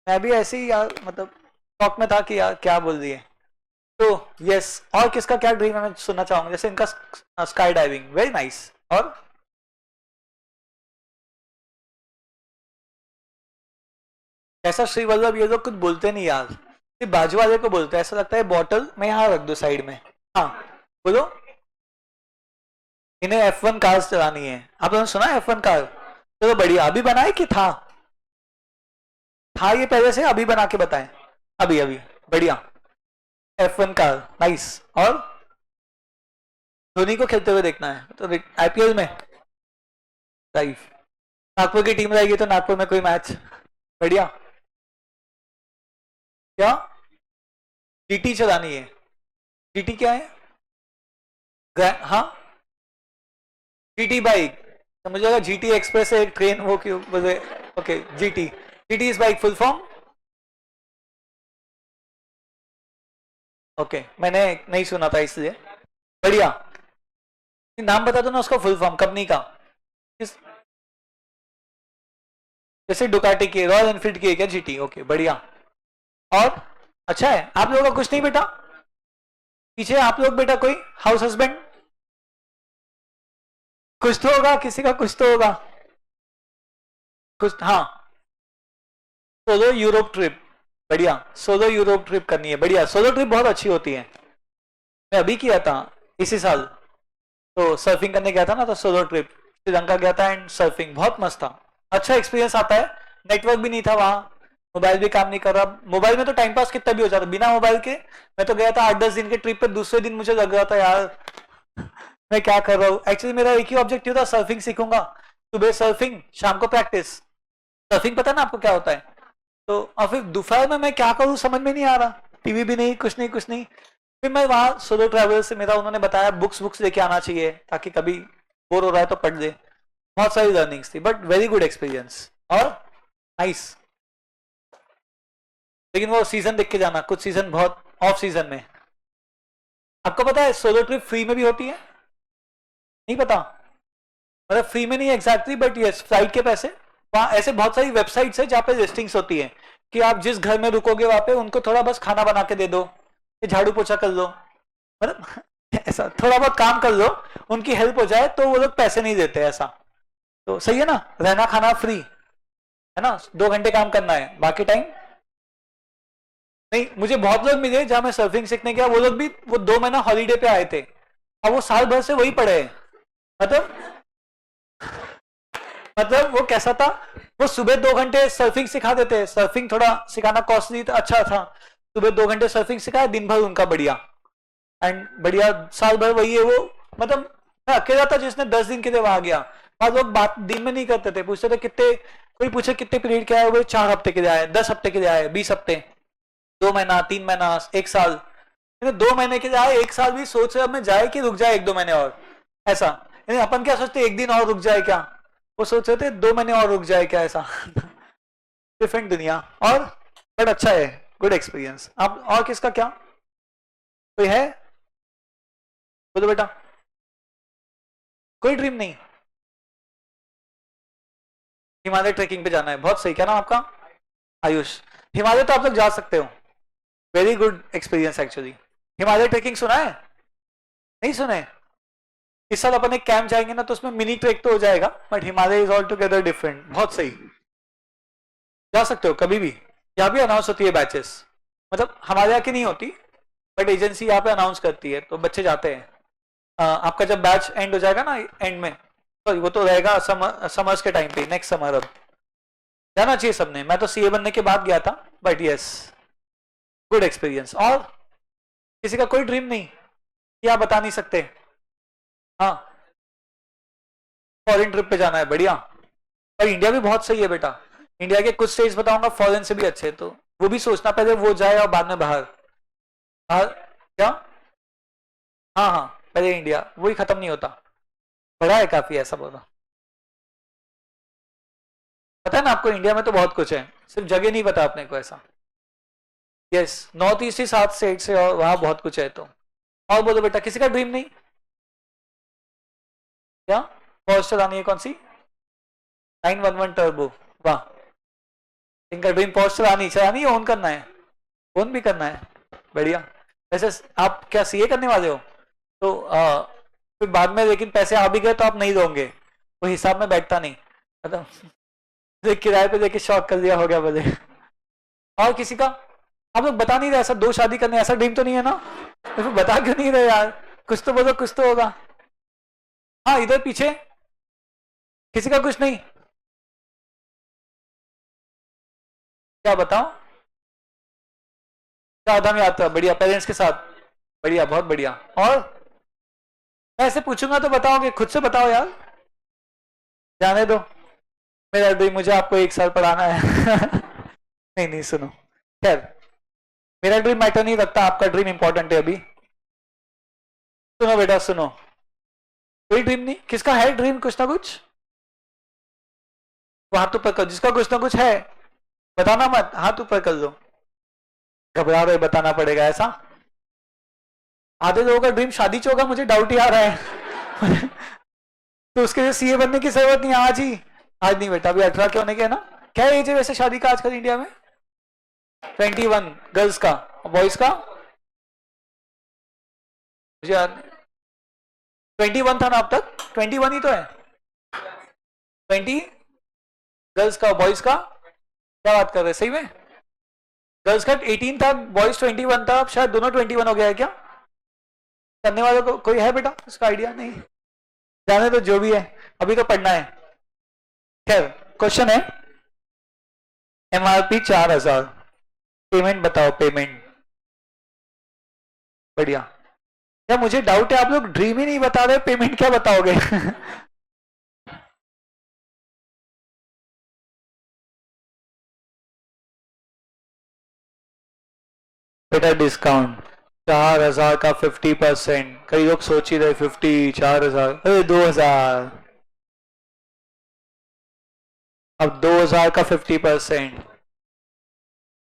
मैं भी ऐसे ही यार मतलब शॉक में था कि यार क्या बोल दिए। तो यस, और किसका क्या ड्रीम है मैं सुनना चाहूंगा, जैसे इनका स्काई डाइविंग वेरी नाइस, और ऐसा श्री वल्लभ ये लोग कुछ बोलते नहीं यार, सिर्फ बाजू वाले को बोलते हैं, ऐसा लगता है बॉटल मैं यहाँ रख दो साइड में। हाँ बोलो इन्हें F1 कार चलानी है। आप लोगों ने सुना है F1 कार? चलो बढ़िया। अभी बनाए कि था ये पहले से, अभी बना के बताएं? अभी अभी। बढ़िया। F1 car, nice. और धोनी को खेलते हुए देखना है तो IPL में लाइव। नागपुर की टीम रहेगी तो नागपुर में कोई मैच। बढ़िया। क्या GT चलानी है? GT क्या है? हाँ, GT बाइक। तो मुझे लगा GT एक्सप्रेस है एक ट्रेन, वो क्यों बोले? Okay, GT is bike full form. Okay, मैंने नहीं सुना था इसलिए। बढ़िया। नाम बता दो ना उसका फुल फॉर्म कंपनी का। किस, जैसे डुकाटी की, रॉयल एनफील्ड की है क्या GT? ओके बढ़िया। और अच्छा है। आप लोगों का कुछ नहीं बेटा? पीछे आप लोग बेटा कोई हाउस हस्बैंड? कुछ तो होगा, किसी का कुछ तो होगा। कुछ, हाँ। Solo Europe trip. बढ़िया, सोलो यूरोप ट्रिप करनी है। बढ़िया, सोलो ट्रिप बहुत अच्छी होती है। मैं अभी किया था इसी साल। तो सर्फिंग करने गया था ना, तो सोलो ट्रिप श्रीलंका गया था एंड सर्फिंग बहुत मस्त था। अच्छा एक्सपीरियंस आता है। नेटवर्क भी नहीं था वहां, मोबाइल भी काम नहीं कर रहा। मोबाइल में तो टाइम पास कितना भी हो जाता, बिना मोबाइल के। मैं तो गया था 8-10 दिन के ट्रिप पे, दूसरे दिन मुझे लग रहा था यार मैं क्या कर रहा हूँ। एक्चुअली मेरा एक ही ऑब्जेक्टिव था, सर्फिंग सीखूंगा। सुबह सर्फिंग, शाम को प्रैक्टिस। सर्फिंग पता है ना आपको क्या होता है? तो और फिर दोपहर में मैं क्या करूँ समझ में नहीं आ रहा। टीवी भी नहीं, कुछ नहीं कुछ नहीं। फिर मैं वहां सोलो ट्रैवल से मेरा, उन्होंने बताया बुक्स बुक्स लेके आना चाहिए ताकि कभी बोर हो रहा है तो पढ़ ले। बहुत सारी लर्निंग्स थी, बट वेरी गुड एक्सपीरियंस और नाइस। लेकिन वो सीजन देख के जाना, कुछ सीजन बहुत ऑफ सीजन में। आपको पता है सोलो ट्रिप फ्री में भी होती है? नहीं पता? मतलब फ्री में नहीं एग्जैक्टली, बट यस, फ्लाइट के पैसे। वहां ऐसे बहुत सारी वेबसाइट्स है जहाँ पे लिस्टिंग्स होती है कि आप जिस घर में रुकोगे वहां पे उनको थोड़ा बस खाना बना के दे दो, झाड़ू पोछा कर लो, मतलब ऐसा थोड़ा बहुत काम कर लो, उनकी हेल्प हो जाए तो वो लोग पैसे नहीं देते ऐसा। तो सही है ना, रहना खाना फ्री है ना, 2 घंटे काम करना है, बाकी टाइम नहीं। मुझे बहुत लोग मिले जहां मैं सर्फिंग सीखने गया, वो लोग भी वो 2 महीना हॉलीडे पे आए थे, अब वो साल भर से वही पढ़े हैं। मतलब वो कैसा था, वो सुबह 2 घंटे सर्फिंग सिखा देते। सर्फिंग थोड़ा सिखाना कॉस्टली था, अच्छा था। सुबह 2 घंटे सर्फिंग सिखाया, दिन भर उनका बढ़िया एंड बढ़िया, साल भर वही है वो। मतलब मैं अकेला था जिसने 10 दिन के लिए वहां गया। और लोग बात दिन में नहीं करते थे, पूछते थे कितने, कोई पूछे कितने पीरियड के आए, वो 4 हफ्ते के लिए आए, 10 हफ्ते के लिए आए, 20 हफ्ते, 2 महीना, 3 महीना, एक साल। 2 महीने के लिए आए, एक साल भी सोच रहे अब मैं जाए कि रुक जाए 1-2 महीने और, ऐसा। अपन क्या सोचते एक दिन और रुक जाए क्या, वो सोच रहे थे 2 महीने और रुक जाए क्या, ऐसा। डिफरेंट दुनिया। और बट अच्छा है, गुड एक्सपीरियंस। आप और किसका क्या कोई है? बोलो बेटा। कोई ड्रीम नहीं? हिमालय ट्रेकिंग पे जाना है, बहुत सही। क्या नाम आपका? आयुष। हिमालय तो आप लोग जा सकते हो, very good experience actually. Himalaya trekking सुना है? नहीं सुने? इस साल अपन एक कैंप जाएंगे ना, तो उसमें मिनी ट्रेक तो हो जाएगा, but Himalaya is all together different, बहुत सही। जा सकते हो कभी भी। यहाँ भी अनाउंस होती है बैचेस, मतलब हमारे यहाँ की नहीं होती, बट एजेंसी यहाँ पे अनाउंस करती है तो बच्चे जाते हैं। आपका जब बैच एंड हो जाएगा ना, एंड में, सॉरी वो तो रहेगा समर्स के टाइम पे, नेक्स्ट समर। अब जाना चाहिए सबने। मैं तो सीए बनने के बाद गया था, बट यस, गुड एक्सपीरियंस। और किसी का कोई ड्रीम नहीं या बता नहीं सकते? हाँ, फॉरेन ट्रिप पे जाना है, बढ़िया। और इंडिया भी बहुत सही है बेटा। इंडिया के कुछ स्टेट्स बताऊंगा फॉरेन से भी अच्छे, तो वो भी सोचना पहले वो जाए और बाद में बाहर। बाहर क्या? हाँ हाँ, पहले इंडिया, वही खत्म नहीं होता, बड़ा है काफी, ऐसा बोला। पता है ना आपको, इंडिया में तो बहुत कुछ है, सिर्फ जगह नहीं पता अपने को, ऐसा। यस, नॉर्थ ईस्ट ही 7 स्टेट से, और वहां बहुत कुछ है तो। और बोलो बेटा, किसी का ड्रीम नहीं? क्या फॉर्स चलानी है? कौन सी? 911 टर्बो? वाह, इनका ड्रीम फॉर्स चलानी चलानी है, ओन करना है, ओन भी करना है, बढ़िया। वैसे आप क्या सीए करने वाले हो? तो फिर बाद में लेकिन पैसे आ भी गए तो आप नहीं दोगे, वो हिसाब में बैठता नहीं, मतलब किराए पे लेके शॉक कर दिया, हो गया बोले। और किसी का? आप लोग बता नहीं रहे, ऐसा 2 शादी करने, ऐसा ड्रीम तो नहीं है ना? तो फिर बता क्यों नहीं रहे यार? कुछ तो बोलो, कुछ तो होगा। हाँ इधर पीछे किसी का कुछ नहीं, क्या बताओ, क्या आधा में आता है, बढ़िया, पेरेंट्स के साथ, बढ़िया, बहुत बढ़िया। और मैं ऐसे पूछूंगा तो बताओगे, खुद से बताओ यार, जाने दो, मेरा ड्रीम, मुझे आपको एक साल पढ़ाना है नहीं नहीं सुनो, खैर मेरा ड्रीम मैटर नहीं रखता, आपका ड्रीम इंपॉर्टेंट है अभी। सुनो बेटा सुनो, कोई ड्रीम नहीं, किसका है ड्रीम कुछ ना कुछ, तो हाथ ऊपर कर, जिसका कुछ ना कुछ है, बताना मत, हाथ ऊपर कर लो, घबरा रहे बताना पड़ेगा ऐसा। आधे लोगों का ड्रीम शादी से होगा, मुझे डाउट ही आ रहा है तो उसके लिए सीए बनने की जरूरत नहीं, आज ही, आज नहीं बेटा, अभी 18 के होने के है ना। क्या एज है वैसे शादी का आजकल इंडिया में? 21 गर्ल्स का, बॉयज का मुझे 21 था ना अब तक, 21 ही तो है, 20 गर्ल्स का, बॉयज का, क्या बात कर रहे हैं सही में? गर्ल्स का 18 था, बॉयज 21 था, अब शायद दोनों 21 हो गया है क्या? करने वालों को कोई है बेटा इसका आइडिया? नहीं, जाने तो जो भी है, अभी तो पढ़ना है। खैर क्वेश्चन है, एमआरपी 4000, पेमेंट बताओ, पेमेंट, बढ़िया। क्या मुझे डाउट है, आप लोग ड्रीम ही नहीं बता रहे, पेमेंट क्या बताओगे बेटा डिस्काउंट 4000 का 50%, कई लोग सोच ही रहे 50, 4000, अरे 2000, अब 2000 का 50%,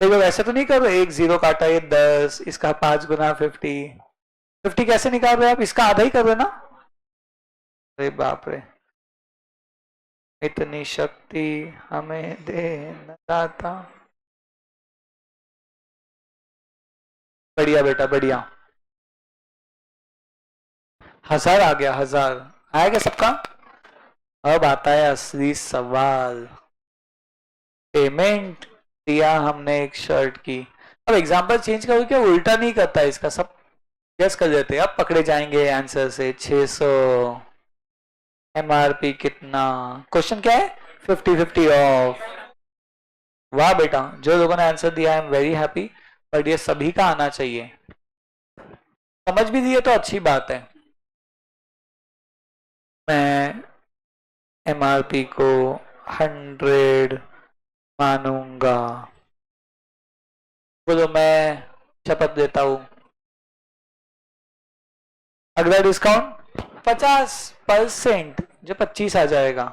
देखो वैसे तो नहीं कर रहे, एक जीरो काटा ये 10, इसका 5 गुना 50, 50 कैसे निकाल रहे हैं आप, इसका आधा ही कर रहे ना, अरे बाप रे, इतनी शक्ति हमें दे न दाता, बढ़िया बेटा बढ़िया, 1000 आ गया, 1000 आया क्या सबका? अब आता है असली सवाल, पेमेंट दिया हमने एक शर्ट की, अब एग्जांपल चेंज करो क्या, उल्टा नहीं करता इसका, सब गेस कर देते हैं, अब पकड़े जाएंगे आंसर से। 600, एमआरपी कितना, क्वेश्चन क्या है, 50-50 ऑफ, वाह बेटा, जो लोगों ने आंसर दिया I am very happy, but ये सभी का आना चाहिए, समझ भी दिए तो अच्छी बात है। मैं एमआरपी को 100 मानूंगा, बोलो मैं शपथ देता हूं, अगला डिस्काउंट 50%, जो 25 आ जाएगा,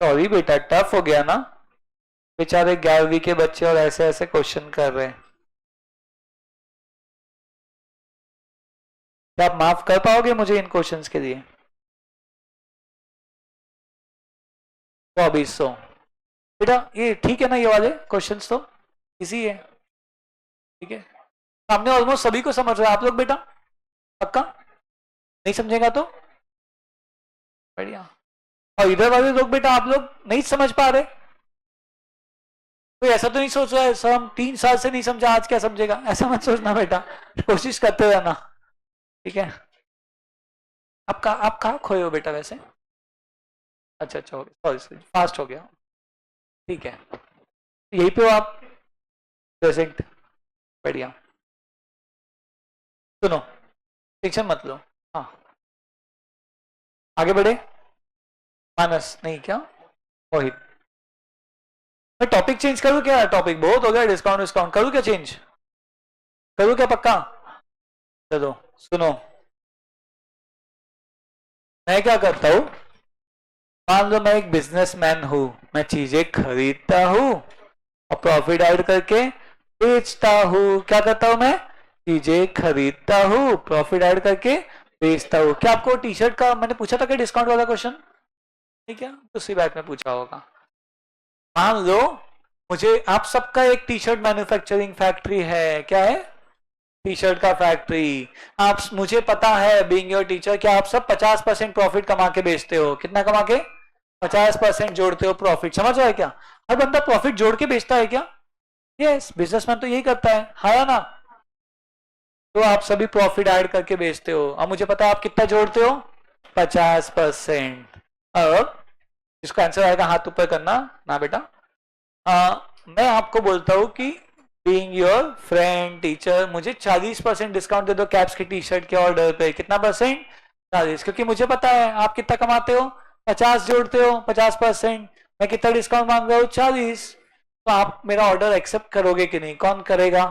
सॉरी बेटा टफ हो गया ना, बेचारे 11वीं के बच्चे और ऐसे ऐसे क्वेश्चन कर रहे हैं, क्या आप माफ कर पाओगे मुझे इन क्वेश्चंस के लिए? 2400 बेटा, ये ठीक है ना, ये वाले क्वेश्चंस तो इजी है, ठीक है, सामने ऑलमोस्ट सभी को समझ रहे हैं आप लोग बेटा, पक्का? नहीं समझेगा तो बढ़िया, और इधर वाले लोग बेटा आप लोग नहीं समझ पा रहे, कोई ऐसा तो नहीं सोच रहा है सर हम 3 साल से नहीं समझा, आज क्या समझेगा, ऐसा मत सोचना बेटा, कोशिश करते रहना, ठीक है। आप कहाँ खोए हो बेटा वैसे? अच्छा अच्छा, हो गया, सॉरी फास्ट हो गया, ठीक है, यहीं पे हो आप प्रेजेंट, बढ़िया, सुनो, टेंशन मत लो, हाँ आगे बढ़े, मानस नहीं क्या, मोहित, मैं टॉपिक चेंज करूँ क्या, टॉपिक बहुत हो गया, डिस्काउंट डिस्काउंट करूँ क्या, चेंज करूँ क्या, पक्का? चलो सुनो, मैं क्या करता हूँ, मान लो मैं एक बिजनेसमैन हूँ, मैं चीजें खरीदता हूँ और प्रॉफिट ऐड करके बेचता हूँ, क्या करता हूँ मैं, चीजें खरीदता हूँ प्रॉफिट ऐड करके बेचता हूँ। क्या आपको टी शर्ट का मैंने पूछा था कि डिस्काउंट वाला क्वेश्चन, ठीक है, उसी बैग में पूछा होगा। मान लो मुझे, आप सबका एक टी शर्ट मैन्युफैक्चरिंग फैक्ट्री है, क्या है, टी शर्ट का फैक्ट्री, आप, मुझे पता है बीइंग योर टीचर, क्या आप सब 50% प्रॉफिट कमा के बेचते हो, कितना कमा के, 50% जोड़ते हो प्रॉफिट, समझ रहा है क्या, हर बंदा प्रॉफिट जोड़ के बेचता है क्या, यस बिजनेसमैन तो यही करता है, हाँ या ना? तो आप सभी प्रॉफिट ऐड करके बेचते हो। अब मुझे पता है आप कितना जोड़ते हो, 50%। अब इसका आंसर आएगा, हाथ ऊपर करना ना बेटा। मैं आपको बोलता हूं कि बीइंग योर फ्रेंड टीचर मुझे 40% डिस्काउंट दे दो कैप्स की टी शर्ट के ऑर्डर पे। कितना परसेंट? 40। क्योंकि मुझे पता है आप कितना कमाते हो, 50 जोड़ते हो, 50%। मैं कितना डिस्काउंट मांग रहा हूँ, 40। तो आप मेरा ऑर्डर एक्सेप्ट करोगे कि नहीं? कौन करेगा?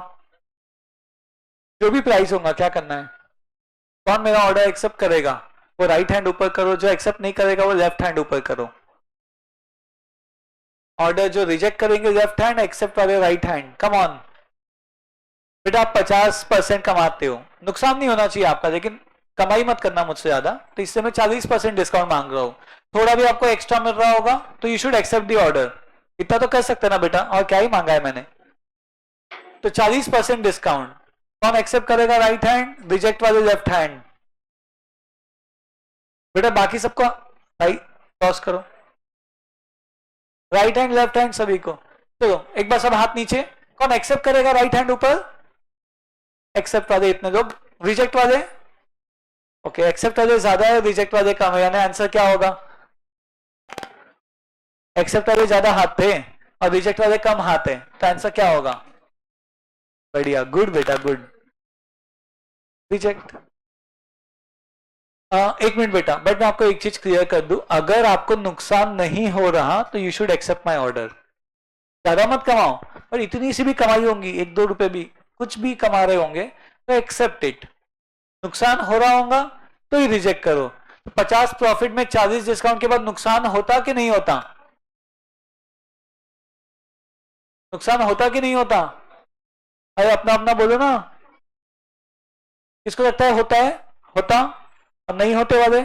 जो भी प्राइस होगा, क्या करना है, कौन मेरा ऑर्डर एक्सेप्ट करेगा? वो राइट हैंड ऊपर करो, जो एक्सेप्ट नहीं करेगा वो लेफ्ट हैंड ऊपर करो। ऑर्डर जो रिजेक्ट करेंगे लेफ्ट हैंड, एक्सेप्ट वाले राइट हैंड। कम ऑन बेटा, आप 50% कमाते हो, नुकसान नहीं होना चाहिए आपका, लेकिन कमाई मत करना मुझसे ज्यादा, तो इससे मैं 40% डिस्काउंट मांग रहा हूं। थोड़ा भी आपको एक्स्ट्रा मिल रहा होगा तो you should accept the order. इतना तो कर सकते ना बेटा, और क्या ही मांगा है मैंने। तो 40% डिस्काउंट कौन एक्सेप्ट करेगा? राइट हैंड, रिजेक्ट वाले लेफ्ट हैंड। बेटा बाकी सबको राइट क्रॉस करो, राइट हैंड लेफ्ट हैंड सभी को। चलो एक बार सब हाथ नीचे। कौन एक्सेप्ट करेगा? राइट हैंड ऊपर। एक्सेप्ट वाले इतने लोग, रिजेक्ट वाले, ओके एक्सेप्ट वाले ज्यादा है, रिजेक्ट वाले कम है, यानी आंसर क्या होगा? एक्सेप्ट वाले ज्यादा हाथ थे और रिजेक्ट वाले कम हाथ है, तो आंसर क्या होगा? बढ़िया, गुड बेटा गुड। रिजेक्ट। एक मिनट बेटा, बट मैं आपको एक चीज क्लियर कर दूं, अगर आपको नुकसान नहीं हो रहा तो you should accept my order. ज्यादा मत कमाओ, और इतनी सी भी कमाई होंगी, 1-2 रुपए भी, कुछ भी कमा रहे होंगे तो एक्सेप्ट इट। नुकसान हो रहा होगा तो ही रिजेक्ट करो। तो 50 प्रॉफिट में 40 डिस्काउंट के बाद नुकसान होता कि नहीं होता? नुकसान होता कि नहीं होता? अरे अपना अपना बोलो ना, किसको लगता है होता है? होता। और नहीं होते वाले?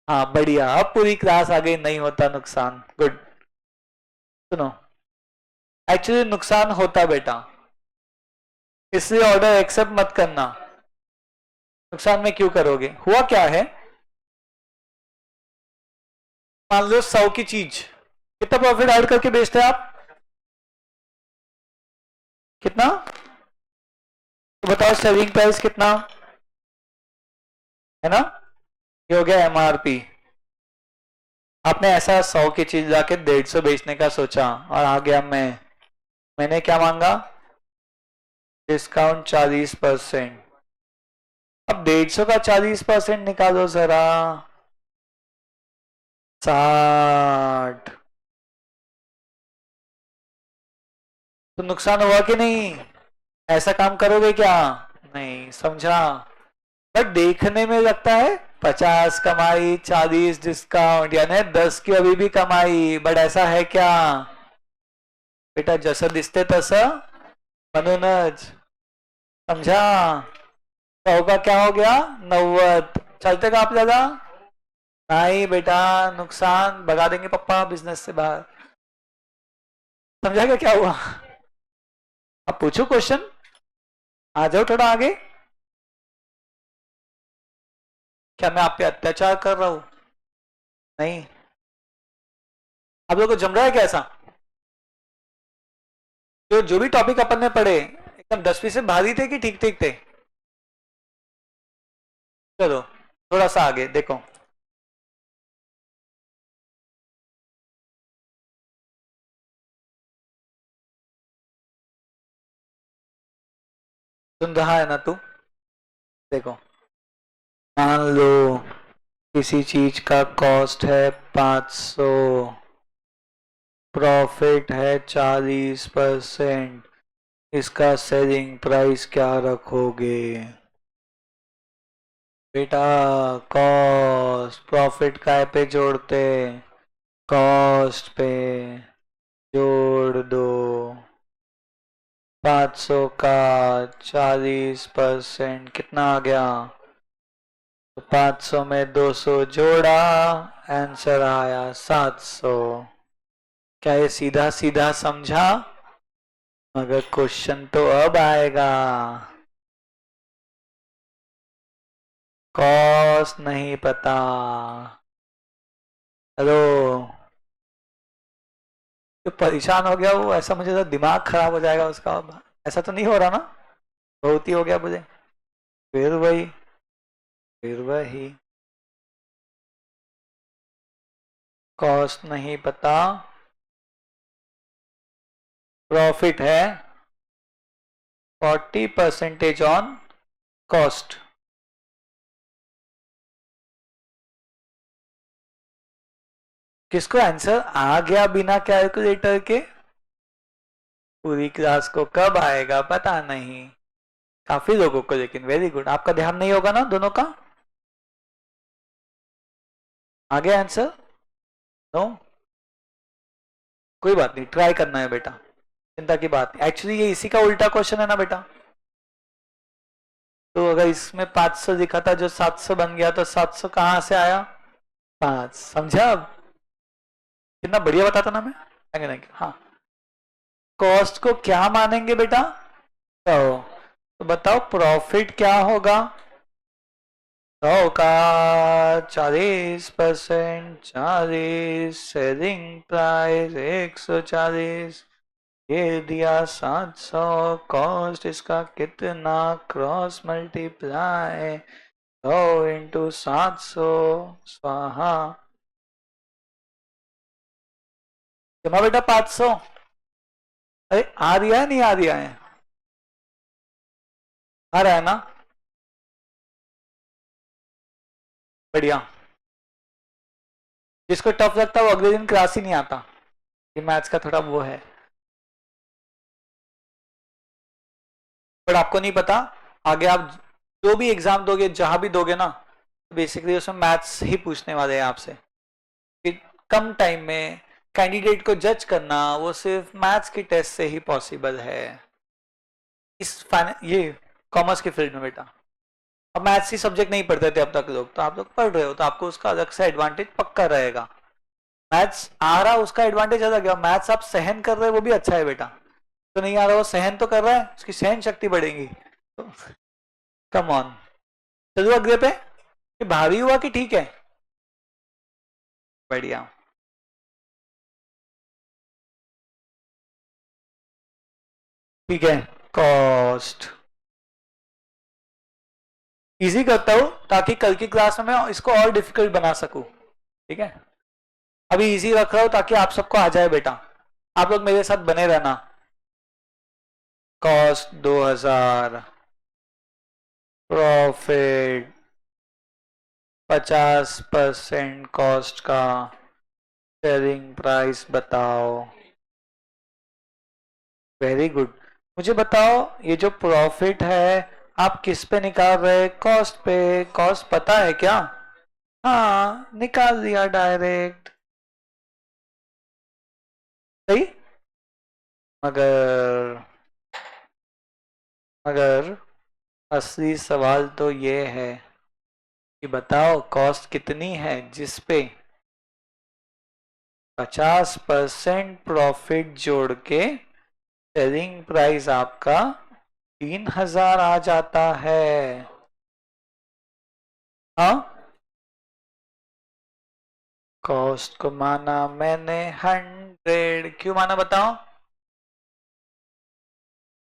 हाँ बढ़िया, अब पूरी क्लास आ गई, नहीं होता नुकसान, गुड। सुनो, एक्चुअली नुकसान होता बेटा, इसलिए ऑर्डर एक्सेप्ट मत करना। नुकसान में क्यों करोगे? हुआ क्या है, मान लो 100 की चीज, कितना प्रॉफिट ऐड करके बेचते हैं आप? कितना? तो बताओ सेलिंग प्राइस कितना है ना? ये हो गया एमआरपी। आपने ऐसा 100 की चीज जाके 150 बेचने का सोचा, और आ गया मैंने क्या मांगा? डिस्काउंट 40%। अब 150 का 40% निकालो जरा, 60। तो नुकसान हुआ कि नहीं? ऐसा काम करोगे क्या? नहीं, समझा? बट देखने में लगता है 50 कमाई 40 डिस्काउंट, यानी 10 की अभी भी कमाई, बट ऐसा है क्या? बेटा जैसा दिसते तसं म्हणूनच, समझा? 100 का क्या हो गया? 90। चलते का आपल्याला? नहीं बेटा, नुकसान भगा देंगे पापा बिजनेस से बाहर। समझा क्या क्या हुआ? अब पूछो क्वेश्चन, आ जाओ थोड़ा आगे। क्या मैं आप पे अत्याचार कर रहा हूं? नहीं। आप लोग को जम रहा है क्या ऐसा? जो भी टॉपिक अपन ने पढ़े एकदम 10वीं से भारी थे कि ठीक ठीक थे? चलो थोड़ा सा आगे देखो। सुन रहा है ना तू? देखो, मान लो किसी चीज का कॉस्ट है 500, प्रॉफिट है 40%, इसका सेलिंग प्राइस क्या रखोगे? बेटा कॉस्ट प्रॉफिट काय पे जोड़ते? कॉस्ट पे जोड़ दो। 500 का 40% कितना आ गया? तो 500 में 200 जोड़ा, आंसर आया 700। क्या ये सीधा सीधा समझा? मगर क्वेश्चन तो अब आएगा। कॉस्ट नहीं पता? हेलो, तो परेशान हो गया वो, ऐसा मुझे तो दिमाग खराब हो जाएगा उसका। ऐसा तो नहीं हो रहा ना? बहुत ही हो गया मुझे। फिर वही, फिर वही, कॉस्ट नहीं पता, प्रॉफिट है 40% ऑन कॉस्ट। किसको आंसर आ गया बिना कैलकुलेटर के? पूरी क्लास को कब आएगा पता नहीं, काफी लोगों को, लेकिन वेरी गुड। आपका ध्यान नहीं होगा ना दोनों का? आ गया आंसर? नो, कोई बात नहीं, ट्राई करना है बेटा, चिंता की बात नहीं। एक्चुअली ये इसी का उल्टा क्वेश्चन है ना बेटा। तो अगर इसमें 500 लिखा था, जो 700 बन गया, तो 700 कहां से आया? 5, समझा अब? कितना बढ़िया बताता ना मैं। Thank you, thank you. हाँ, कॉस्ट को क्या मानेंगे बेटा? तो बताओ प्रॉफिट क्या होगा? 100 का 40%, 40 सेलिंग प्राइस 140, ये दिया 700, कॉस्ट इसका कितना, क्रॉस मल्टीप्लाई 100 × 700, स्वाहा। जमा बेटा 500। अरे आ दिया है, नहीं आ दिया है? आ रहा है ना? बढ़िया। जिसको टफ लगता है वो अगले दिन क्लास ही नहीं आता, ये मैथ्स का थोड़ा वो है। बट आपको नहीं पता, आगे आप जो भी एग्जाम दोगे, जहां भी दोगे ना, बेसिकली उसमें मैथ्स ही पूछने वाले हैं आपसे। कि कम टाइम में कैंडिडेट को जज करना वो सिर्फ मैथ्स की टेस्ट से ही पॉसिबल है, ये कॉमर्स के फील्ड में बेटा। अब मैथ्स ही सब्जेक्ट नहीं पढ़ते थे अब तक लोग, तो आप लोग पढ़ रहे हो, तो आपको उसका अलग से एडवांटेज पक्का रहेगा। मैथ्स आ रहा उसका एडवांटेज अलग है, मैथ्स आप सहन कर रहे हो वो भी अच्छा है बेटा। तो नहीं आ रहा वो सहन तो कर रहा है, उसकी सहन शक्ति बढ़ेगी। तो कम ऑन, चलो अगले पे। ये भारी हुआ कि ठीक है? बढ़िया। ठीक है, कॉस्ट इजी करता हूं ताकि कल की क्लास में मैं इसको और डिफिकल्ट बना सकूं। ठीक है, अभी इजी रख रहा हूं ताकि आप सबको आ जाए बेटा। आप लोग मेरे साथ बने रहना। कॉस्ट 2000, प्रॉफिट 50% कॉस्ट का, सेलिंग प्राइस बताओ। Very good. मुझे बताओ ये जो प्रॉफिट है आप किस पे निकाल रहे? कॉस्ट पे। कॉस्ट पता है क्या? हाँ, निकाल दिया डायरेक्ट। सही। मगर मगर असली सवाल तो ये है कि बताओ कॉस्ट कितनी है जिस पे 50% प्रॉफिट जोड़ के सेलिंग प्राइस आपका 3000 आ जाता है। हाँ, कॉस्ट को माना मैंने 100, क्यों माना बताओ?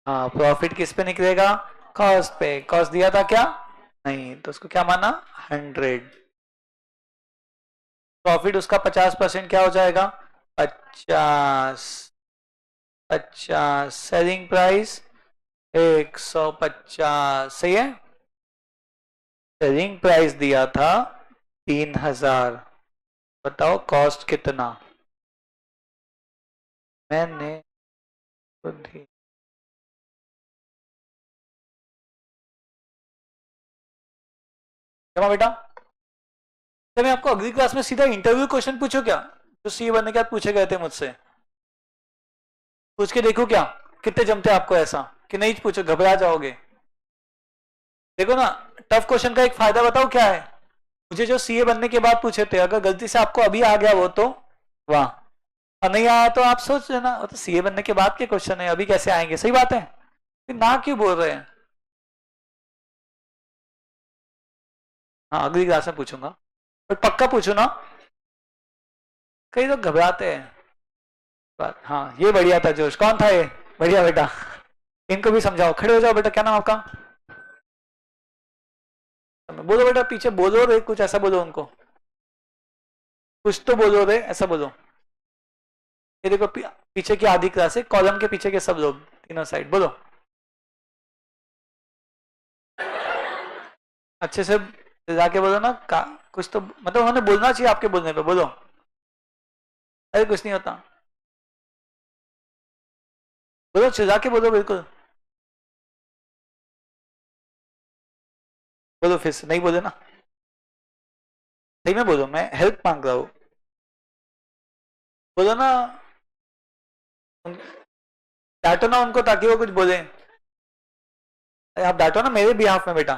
हाँ, प्रॉफिट किस पे निकलेगा? कॉस्ट पे। कॉस्ट दिया था क्या? नहीं, तो उसको क्या माना? 100। प्रॉफिट उसका 50% क्या हो जाएगा? 50, 50 सेलिंग प्राइस 150, सही है। सेलिंग प्राइस दिया था 3000, बताओ कॉस्ट कितना? मैंने खुद ही जमा बेटा। तो मैं आपको अगली क्लास में सीधा इंटरव्यू क्वेश्चन पूछो क्या, जो सी बनने के बाद पूछे गए थे मुझसे? पूछ के देखो क्या, कितने जमते आपको ऐसा, कि नहीं पूछो घबरा जाओगे। देखो ना, टफ क्वेश्चन का एक फायदा बताओ क्या है? मुझे जो सीए बनने के बाद पूछे थे, अगर गलती से आपको अभी आ गया वो तो वाह, और नहीं आया तो आप सोच लेना वो तो सीए बनने के बाद के क्वेश्चन है, अभी कैसे आएंगे? सही बात है, फिर ना क्यों बोल रहे हैं? हाँ, अगली क्लास में पूछूंगा, पर पक्का पूछू ना, कई लोग घबराते हैं। हाँ, ये बढ़िया था जोश, कौन था ये? बढ़िया बेटा। इनको भी समझाओ। खड़े हो जाओ बेटा, क्या नाम आपका? बोलो बेटा, पीछे बोलो रे, कुछ ऐसा बोलो उनको, कुछ तो बोलो रे, ऐसा बोलो। ये देखो पीछे की आधी क्लास है, कॉलम के पीछे के सब लोग तीनों साइड बोलो अच्छे से, जाके बोलो ना कुछ तो मतलब उन्होंने बोलना चाहिए आपके बोलने पे, बोलो। अरे कुछ नहीं होता, बोलो चिल्ला के बोलो, बिल्कुल बोलो, फिर से नहीं बोले ना, सही में बोलो, मैं हेल्प मांग रहा हूँ, बोलो ना, डांटो ना उनको ताकि वो कुछ बोले। अरे आप डांटो ना मेरे बिहाफ में बेटा।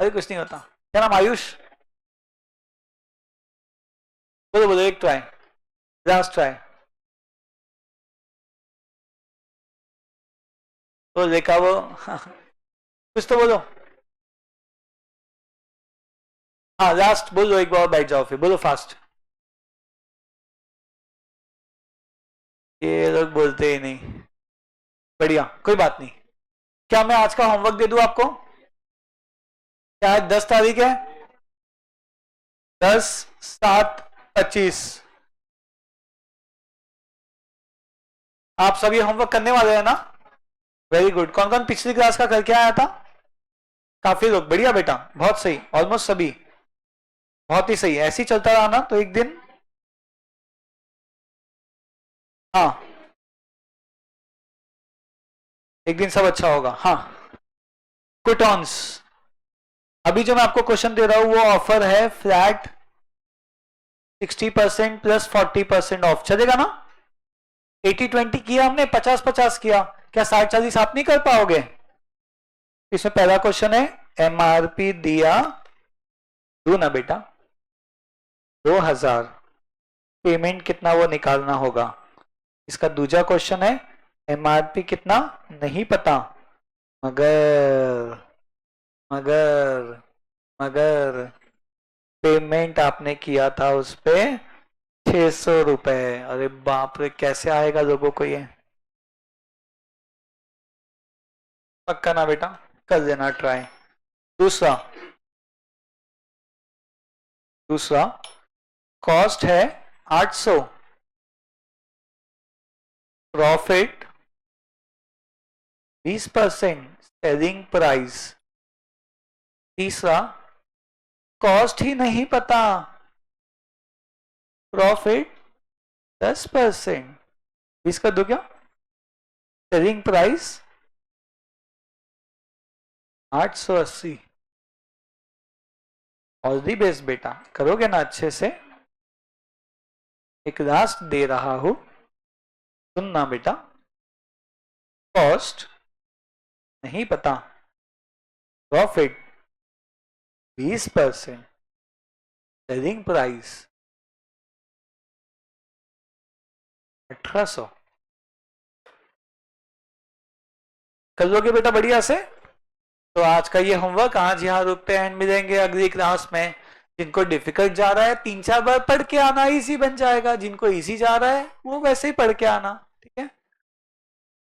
अरे कुछ नहीं होता। क्या नाम? आयुष। बोलो बोलो, एक ट्राई, लास्ट ट्राई। तो देखा वो कुछ तो बोलो। हाँ लास्ट बोलो, एक बार बैठ जाओ, फिर बोलो फास्ट। ये लोग बोलते ही नहीं। बढ़िया, कोई बात नहीं। क्या मैं आज का होमवर्क दे दूं आपको? क्या आज 10 तारीख है? 10/7/25। आप सब ये होमवर्क करने वाले हैं ना? Very good. कौन कौन पिछली क्लास का करके आया था? काफी लोग, बढ़िया बेटा, बहुत सही, ऑलमोस्ट सभी, बहुत ही सही। ऐसे ही चलता रहा ना तो एक दिन, हाँ एक दिन सब अच्छा होगा। हाँ कुटॉन्स, अभी जो मैं आपको क्वेश्चन दे रहा हूं वो ऑफर है फ्लैट 60% प्लस 40% ऑफ, चलेगा ना? 80-20 किया हमने, 50-50 किया, क्या 60-40 आप नहीं कर पाओगे? इसमें पहला क्वेश्चन है, एमआरपी दिया, दो ना बेटा, 2000, पेमेंट कितना वो निकालना होगा। इसका दूसरा क्वेश्चन है, एमआरपी कितना नहीं पता, मगर मगर मगर पेमेंट आपने किया था उस पे 600 रुपए। अरे बाप रे, कैसे आएगा लोगों को ये? पक्का ना बेटा, कर देना ट्राई। दूसरा, दूसरा कॉस्ट है 800, प्रॉफिट 20%, सेलिंग प्राइस। तीसरा, कॉस्ट ही नहीं पता, प्रॉफिट 10%, 20 कर दो क्या, selling price 880। All the best बेटा, करोगे ना अच्छे से? एक लास्ट दे रहा हूं, सुनना बेटा, कॉस्ट नहीं पता, प्रॉफिट 20%, सेलिंग प्राइस 1800। कर लोगे बेटा बढ़िया से? तो आज का ये होमवर्क आज यहाँ रुकते हैं, मिलेंगे अगली क्लास में। जिनको डिफिकल्ट जा रहा है 3-4 बार पढ़ के आना, इजी बन जाएगा। जिनको इजी जा रहा है वो वैसे ही पढ़ के आना, ठीक है?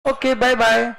Okay bye bye.